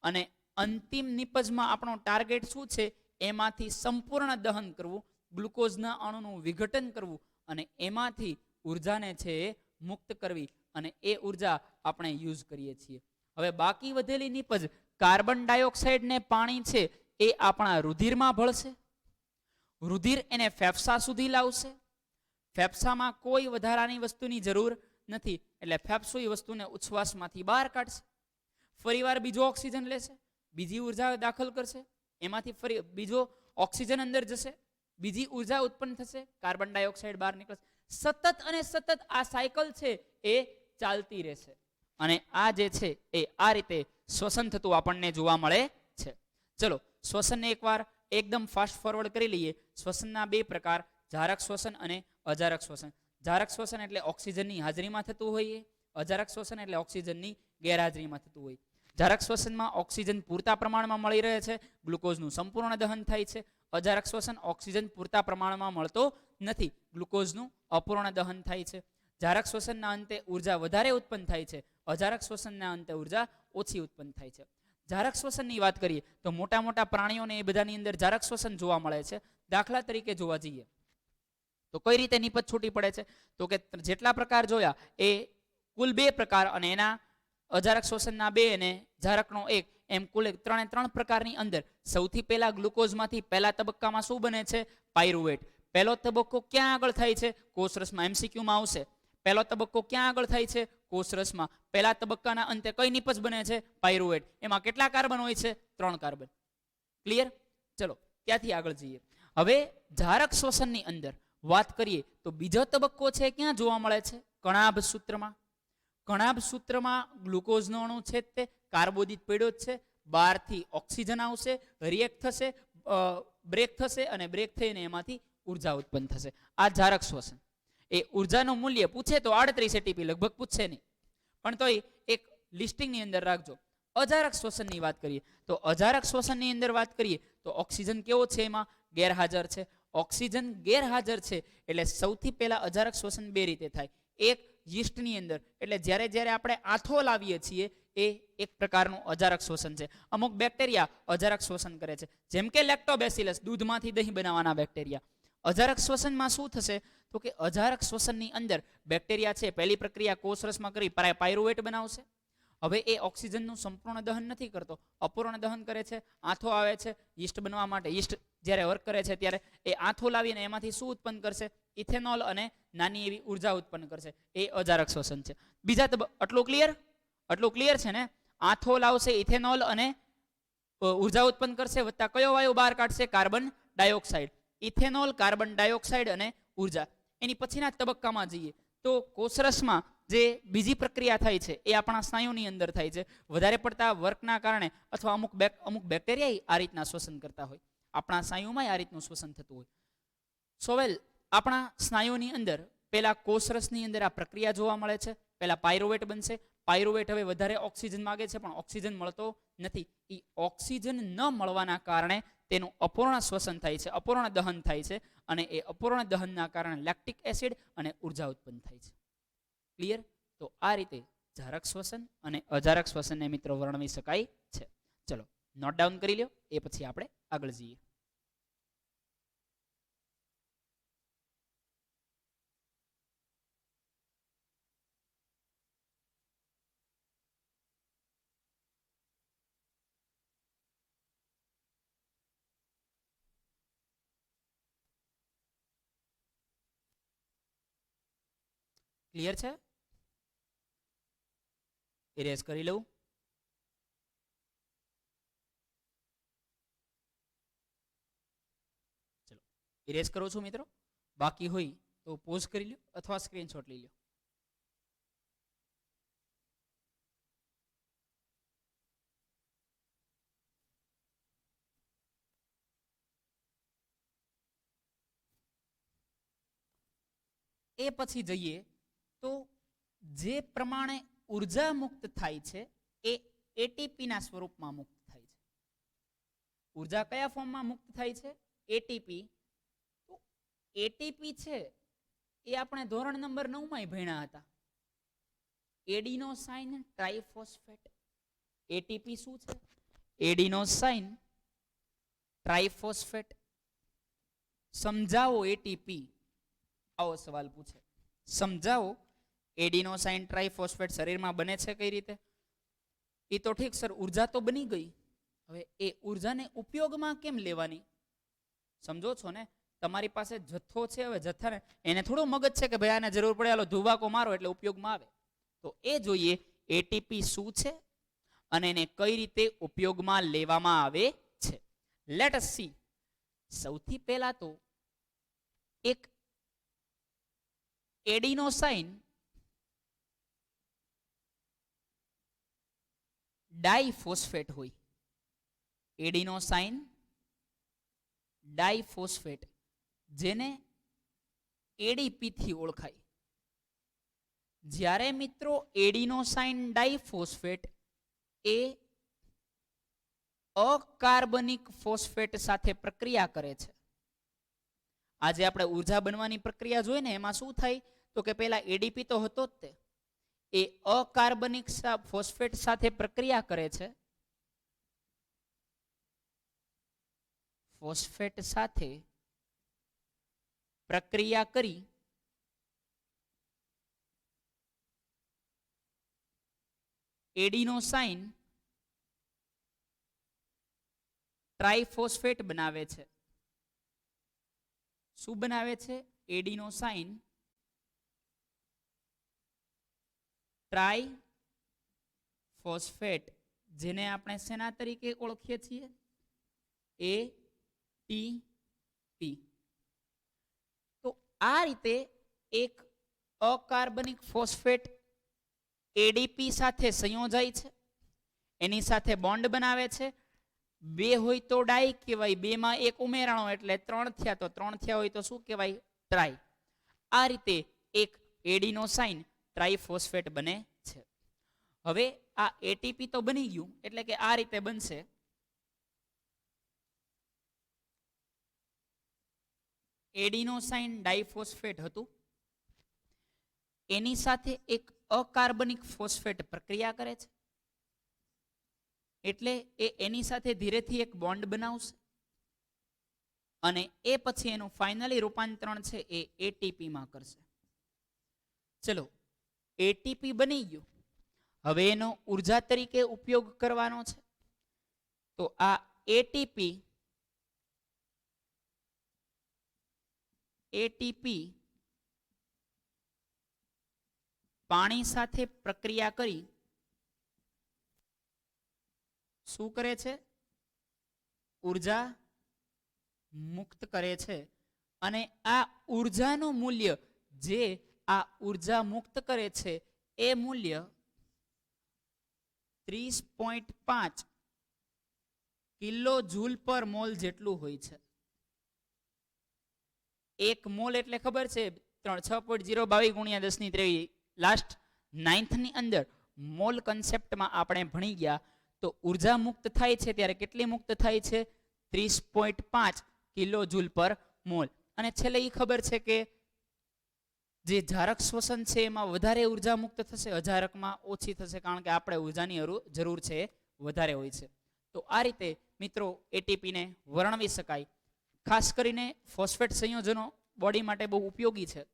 અને અંતિમ નિપજમાં આપણો ટાર્ગેટ શું છે? એમાંથી સંપૂર્ણ દહન કરવું, ગ્લુકોઝના અણુનું વિઘટન કરવું અને એમાંથી ઉર્જાને છે એ મુક્ત કરવી અને એ ઉર્જા આપણે યુઝ કરીએ છીએ. હવે બાકી વધેલી નિપજ કાર્બન ડાયોક્સાઇડ ને પાણી છે એ આપણા રુધિરમાં ભળશે. રુધિર એને ફેફસા સુધી લાવશે. ફેફસામાં કોઈ વધારાની વસ્તુની જરૂર નથી એટલે ફેફસું એ વસ્તુને ઉચ્છ્વાસમાંથી બહાર કાઢશે. ફરીવાર બીજો ઓક્સિજન લેશે, બીજી ઉર્જા દાખલ કરશે, એમાંથી ફરી બીજો ઓક્સિજન અંદર જશે, બીજી ઉર્જા ઉત્પન્ન થશે, કાર્બન ડાયોક્સાઇડ બહાર નીકળશે. સતત અને સતત આ સાયકલ છે એ ચાલતી રહેશે અને આ જે છે એ આ રીતે શ્વસન થતું આપણને જોવા મળે છે. ચલો શ્વસનને એકવાર એકદમ ફાસ્ટ ફોરવર્ડ કરી લઈએ. શ્વસનના બે પ્રકાર, જારક શ્વસન અને અજારક શ્વસન. જારક શ્વસન એટલે ઓક્સિજનની હાજરીમાં થતું હોય, અજારક શ્વસન એટલે ઓક્સિજનની ગેરહાજરીમાં થતું હોય. જારક શ્વસનમાં ઓક્સિજન પૂરતા પ્રમાણમાં મળી રહે છે, ગ્લુકોઝનું સંપૂર્ણ દહન થાય છે. અજારક શ્વસન ઓક્સિજન પૂરતા પ્રમાણમાં મળતો નથી, ગ્લુકોઝનું અપૂર્ણ દહન થાય છે. જારક શ્વસનના અંતે ઉર્જા વધારે ઉત્પન્ન થાય છે, અજારક શ્વસનના અંતે ઉર્જા ઓછી ઉત્પન્ન થાય છે. જારક શ્વસનની વાત કરીએ તો મોટા મોટા પ્રાણીઓને એ બધાની અંદર જારક શ્વસન જોવા મળે છે. દાખલા તરીકે જોવા જઈએ તો કઈ રીતે નિપજ છૂટી પડે છે? તો કે જેટલા પ્રકાર જોયા એ કુલ 2 પ્રકાર અને એના અજારક શ્વસનના 2 અને જારકનો 1 એમ કુલ 3 પ્રકારની અંદર સૌથી પહેલા ગ્લુકોઝમાંથી પહેલા તબક્કામાં શું બને છે? પાયરુવેટ. પહેલો તબક્કો ક્યાં આગળ થાય છે? કોષરસમાં. એમસીક્યુમાં આવશે. પહેલો તબક્કો ક્યાં આગળ થાય છે? કોષરસમાં. પહેલા તબક્કાના અંતે કઈ નિપજ બને છે? પાયરુવેટ. એમાં કેટલા કાર્બન હોય છે? 3 કાર્બન. ક્લિયર? ચલો ત્યાંથી આગળ જઈએ. હવે જારક શ્વસનની અંદર વાત કરીએ તો બીજો તબક્કો છે ક્યાં જોવા મળે છે? કણાભ સૂત્રમાં. કણાભ સૂત્રમાં ગ્લુકોઝનો અણુ છે તે કાર્બોદિત પડ્યો જ છે. બહારથી ઓક્સિજન આવશે, રિએક્ટ થશે, બ્રેક થશે અને બ્રેક થઈને એમાંથી ઉર્જા ઉત્પન્ન થશે. આ જારક શ્વસન. એ ઉર્જાનું મૂલ્ય પૂછે તો 38 એટીપી, લગભગ પૂછશે નહીં પણ તોય એક લિસ્ટિંગની અંદર રાખજો. અજારક શ્વસનની વાત કરીએ તો અજારક શ્વસનની અંદર વાત કરીએ તો ઓક્સિજન કેવો છે? એમાં ગેરહાજર છે. ઓક્સિજન ગેરહાજર છે એટલે સૌથી પહેલા અજારક શ્વસન 2 રીતે થાય. એક યીસ્ટની અંદર, એટલે જ્યારે જ્યારે આપણે આથો લાવીએ છીએ એ એક પ્રકારનું અજારક શ્વસન છે. અમુક બેક્ટેરિયા અજારક શ્વસન કરે છે, જેમ કે લેક્ટોબેસિલસ, દૂધમાંથી દહીં બનાવવાના બેક્ટેરિયા. અજારક શ્વસનમાં શું થશે? તો કે અજારક શ્વસનની અંદર બેક્ટેરિયા છે પહેલી પ્રક્રિયા કોષરસમાં કરી પાયરુવેટ બનાવશે. હવે એ ઓક્સિજનનું સંપૂર્ણ દહન નથી કરતો, અપૂર્ણ દહન કરે છે. આથો આવે છે યીસ્ટ બનવા માટે. યીસ્ટ જ્યારે વર્ક કરે છે ત્યારે એ આથો લાવીને એમાંથી શું ઉત્પન્ન કરશે? ઇથેનોલ અને નાની એવી ઉર્જા ઉત્પન્ન કરશે. એ અજારક શ્વસન છે. બીજા આટલું ક્લિયર? આટલું ક્લિયર છે ને? આથો લાવશે, ઇથેનોલ અને ઉર્જા ઉત્પન્ન કરશે, વત્તા કયો વાયુ બહાર કાઢશે? Carbon dioxide. Ethanol, carbon dioxide અને ઉર્જા. એની પછીના તબક્કામાં જઈએ તો કોષરસમાં જે બીજી પ્રક્રિયા થાય છે એ આપણા સ્નાયુની અંદર થાય છે. વધારે પડતા વર્કના કારણે અથવા અમુક બેક્ટેરિયા આ રીતના શ્વસન કરતા હોય. આપણા સ્નાયુમાં આ રીતનું શ્વસન થતું હોય. સોવેલ આપણા સ્નાયુની અંદર પહેલા કોષરસની અંદર આ પ્રક્રિયા જોવા મળે છે. પહેલા પાયરુવેટ બનશે. પાયરુવેટ હવે વધારે ઓક્સિજન માગે છે પણ ઓક્સિજન મળતો નથી. એ ઓક્સિજન ન મળવાના કારણે તેનું અપૂર્ણ શ્વસન થાય છે, અપૂર્ણ દહન થાય છે અને એ અપૂર્ણ દહનના કારણે લેક્ટિક એસિડ અને ઉર્જા ઉત્પન્ન થાય છે. ક્લિયર? તો આ રીતે જારક શ્વસન અને અજારક શ્વસનને મિત્રો વર્ણવી શકાય છે. ચલો નોટ ડાઉન કરી લ્યો, એ પછી આપણે આગળ જઈએ. ક્લિયર છે? ઇરેઝ કરી લઉં. ચલો ઇરેઝ કરો છો મિત્રો. બાકી હોય તો પોઝ કરી લો અથવા સ્ક્રીનશોટ લઈ લો. એ પછી જઈએ તો જે પ્રમાણે ઉર્જા મુક્ત થાય છે એ એટીપીના સ્વરૂપમાં મુક્ત થાય છે. ઉર્જા કયા ફોર્મમાં મુક્ત થાય છે? એટીપી એટીપી છે એ આપણે ધોરણ નંબર 9 માં ભણ્યા હતા. Adenosine triphosphate. એટીપી શું છે? Adenosine triphosphate. સમજાવો એટીપી. આવો સવાલ પૂછે. સમજાવો એડિનોસાઇન ટ્રાઇફોસ્ફેટ શરીરમાં બને છે કઈ રીતે? એ તો ઠીક સર, ઉર્જા તો બની ગઈ. હવે એ ઉર્જાને ઉપયોગમાં કેમ લેવાની? સમજો છો ને? તમારી પાસે જથ્થો છે, હવે જથ્થાને એને થોડું મગજ છે કે ભાઈ આને જરૂર પડે હાલો ધુવાકો મારો એટલે ઉપયોગમાં આવે. તો એ જોઈએ એટીપી શું છે અને એને કઈ રીતે ઉપયોગમાં લેવામાં આવે છે. Let S C. સૌથી પહેલા તો એક એડિનોસાઇન ડાઇફોસ્ફેટ હોય. એડિનોસાઇન ડાઇફોસ્ફેટ, જેને એડીપી થી ઓળખાય. જ્યારે મિત્રો એડિનોસાઇન ડાઇફોસ્ફેટ એ અકાર્બનિક ફોસ્ફેટ સાથે પ્રક્રિયા કરે છે. આજે આપણે ઉર્જા બનવાની પ્રક્રિયા જોઈએ ને, એમાં શું થાય તો કે પેલા એડીપી તો હતો જ તે, એ અકાર્બનિક ફોસ્ફેટ સાથે પ્રક્રિયા કરે છે. ફોસ્ફેટ સાથે પ્રક્રિયા કરી એડિનોસાઇન ટ્રાઇફોસ્ફેટ બનાવે છે. શું બનાવે છે? એડિનોસાઇન ટ્રાઇફોસ્ફેટ, જેને આપણે શેના તરીકે ઓળખીએ છીએ? એટીપી. તો આ રીતે એક અકાર્બનિક ફોસ્ફેટ એડીપી સાથે સંયોજાય છે, એની સાથે બોન્ડ બનાવે છે. બે હોય તો ડાઈ કહેવાય, બે માં એક ઉમેરાણો એટલે 3 થયા, તો 3 થયા હોય તો શું કહેવાય? ટ્રાય. આ રીતે એક એડિનોસાઇન ટ્રાઇફોસ્ફેટ બને છે. હવે આ એટીપી તો બની ગયું, એટલે કે આ રીતે બનશે. એડિનોસાઇન ડાઇફોસ્ફેટ હતું, એની સાથે એક અકાર્બનિક ફોસ્ફેટ પ્રક્રિયા કરે છે, એટલે એ એની સાથે ધીરેથી એક બોન્ડ બનાવશે અને એ પછી એનું ફાઇનલી રૂપાંતરણ છે એ એટીપી માં કરશે. ચલો, એટીપી બની ગયું. હવે એનો ઉર્જા તરીકે ઉપયોગ કરવાનો છે. તો આ એટીપી પાણી સાથે પ્રક્રિયા કરી શું કરે છે? ઉર્જા મુક્ત કરે છે. અને આ ઉર્જાનું મૂલ્ય, જે આ ઉર્જા મુક્ત કરે છે એ મૂલ્ય 30.5 કિલો જૂલ પર મોલ જેટલું હોય છે. એક મોલ એટલે ખબર છે 6.022 ગુણ્યા 10⁻³ લાસ્ટ 9th ની અંદર મોલ કન્સેપ્ટમાં આપણે ભણી ગયા. તો ઉર્જા મુક્ત થાય છે ત્યારે કેટલી મુક્ત થાય છે? 30.5 કિલો જૂલ પર મોલ. અને છેલ્લે એ ખબર છે કે જે જારક શ્વસન છે એમાં વધારે ઉર્જા મુક્ત થશે, અજારકમાં ઓછી થશે, કારણ કે આપણે ઉર્જાની જરૂર છે વધારે હોય છે. તો આ રીતે મિત્રો એટીપીને વર્ણવી શકાય. ખાસ કરીને ફોસ્ફેટ સંયોજનો બોડી માટે બહુ ઉપયોગી છે,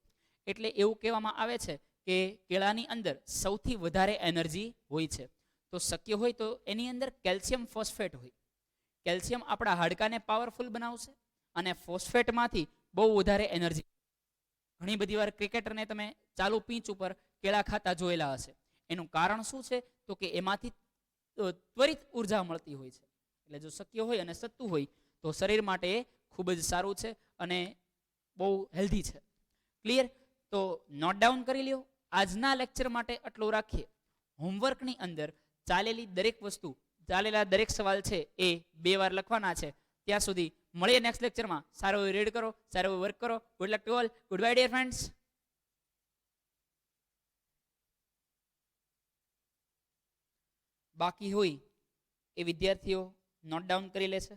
એટલે એવું કહેવામાં આવે છે કે કેળાની અંદર સૌથી વધારે એનર્જી હોય છે. તો શક્ય હોય તો એની અંદર કેલ્શિયમ ફોસ્ફેટ હોય. કેલ્શિયમ આપણા હાડકાને પાવરફુલ બનાવશે અને ફોસ્ફેટમાંથી બહુ વધારે એનર્જી. ઘણી બધી વાર ક્રિકેટરને તમે ચાલુ પીચ ઉપર કેળા ખાતા જોયેલા હશે. એનું કારણ શું છે? તો કે એમાંથી ત્વરિત ઉર્જા મળતી હોય છે. એટલે જો શક્ય હોય અને સત્તું હોય તો શરીર માટે ખૂબ જ સારું છે અને બહુ હેલ્ધી છે. ક્લિયર? તો નોટ ડાઉન કરી લ્યો. આજના લેક્ચર માટે આટલું રાખીએ. હોમવર્કની અંદર ચાલેલી દરેક વસ્તુ, ચાલેલા દરેક સવાલ છે એ 2 વાર લખવાના છે. ત્યાં સુધી મળીએ નેક્સ્ટ લેક્ચરમાં. સારો રીડ કરો, સારો વર્ક કરો. Good luck to all. Goodbye dear friends. બાકી હોય એ વિદ્યાર્થીઓ નોટ ડાઉન કરી લેશે.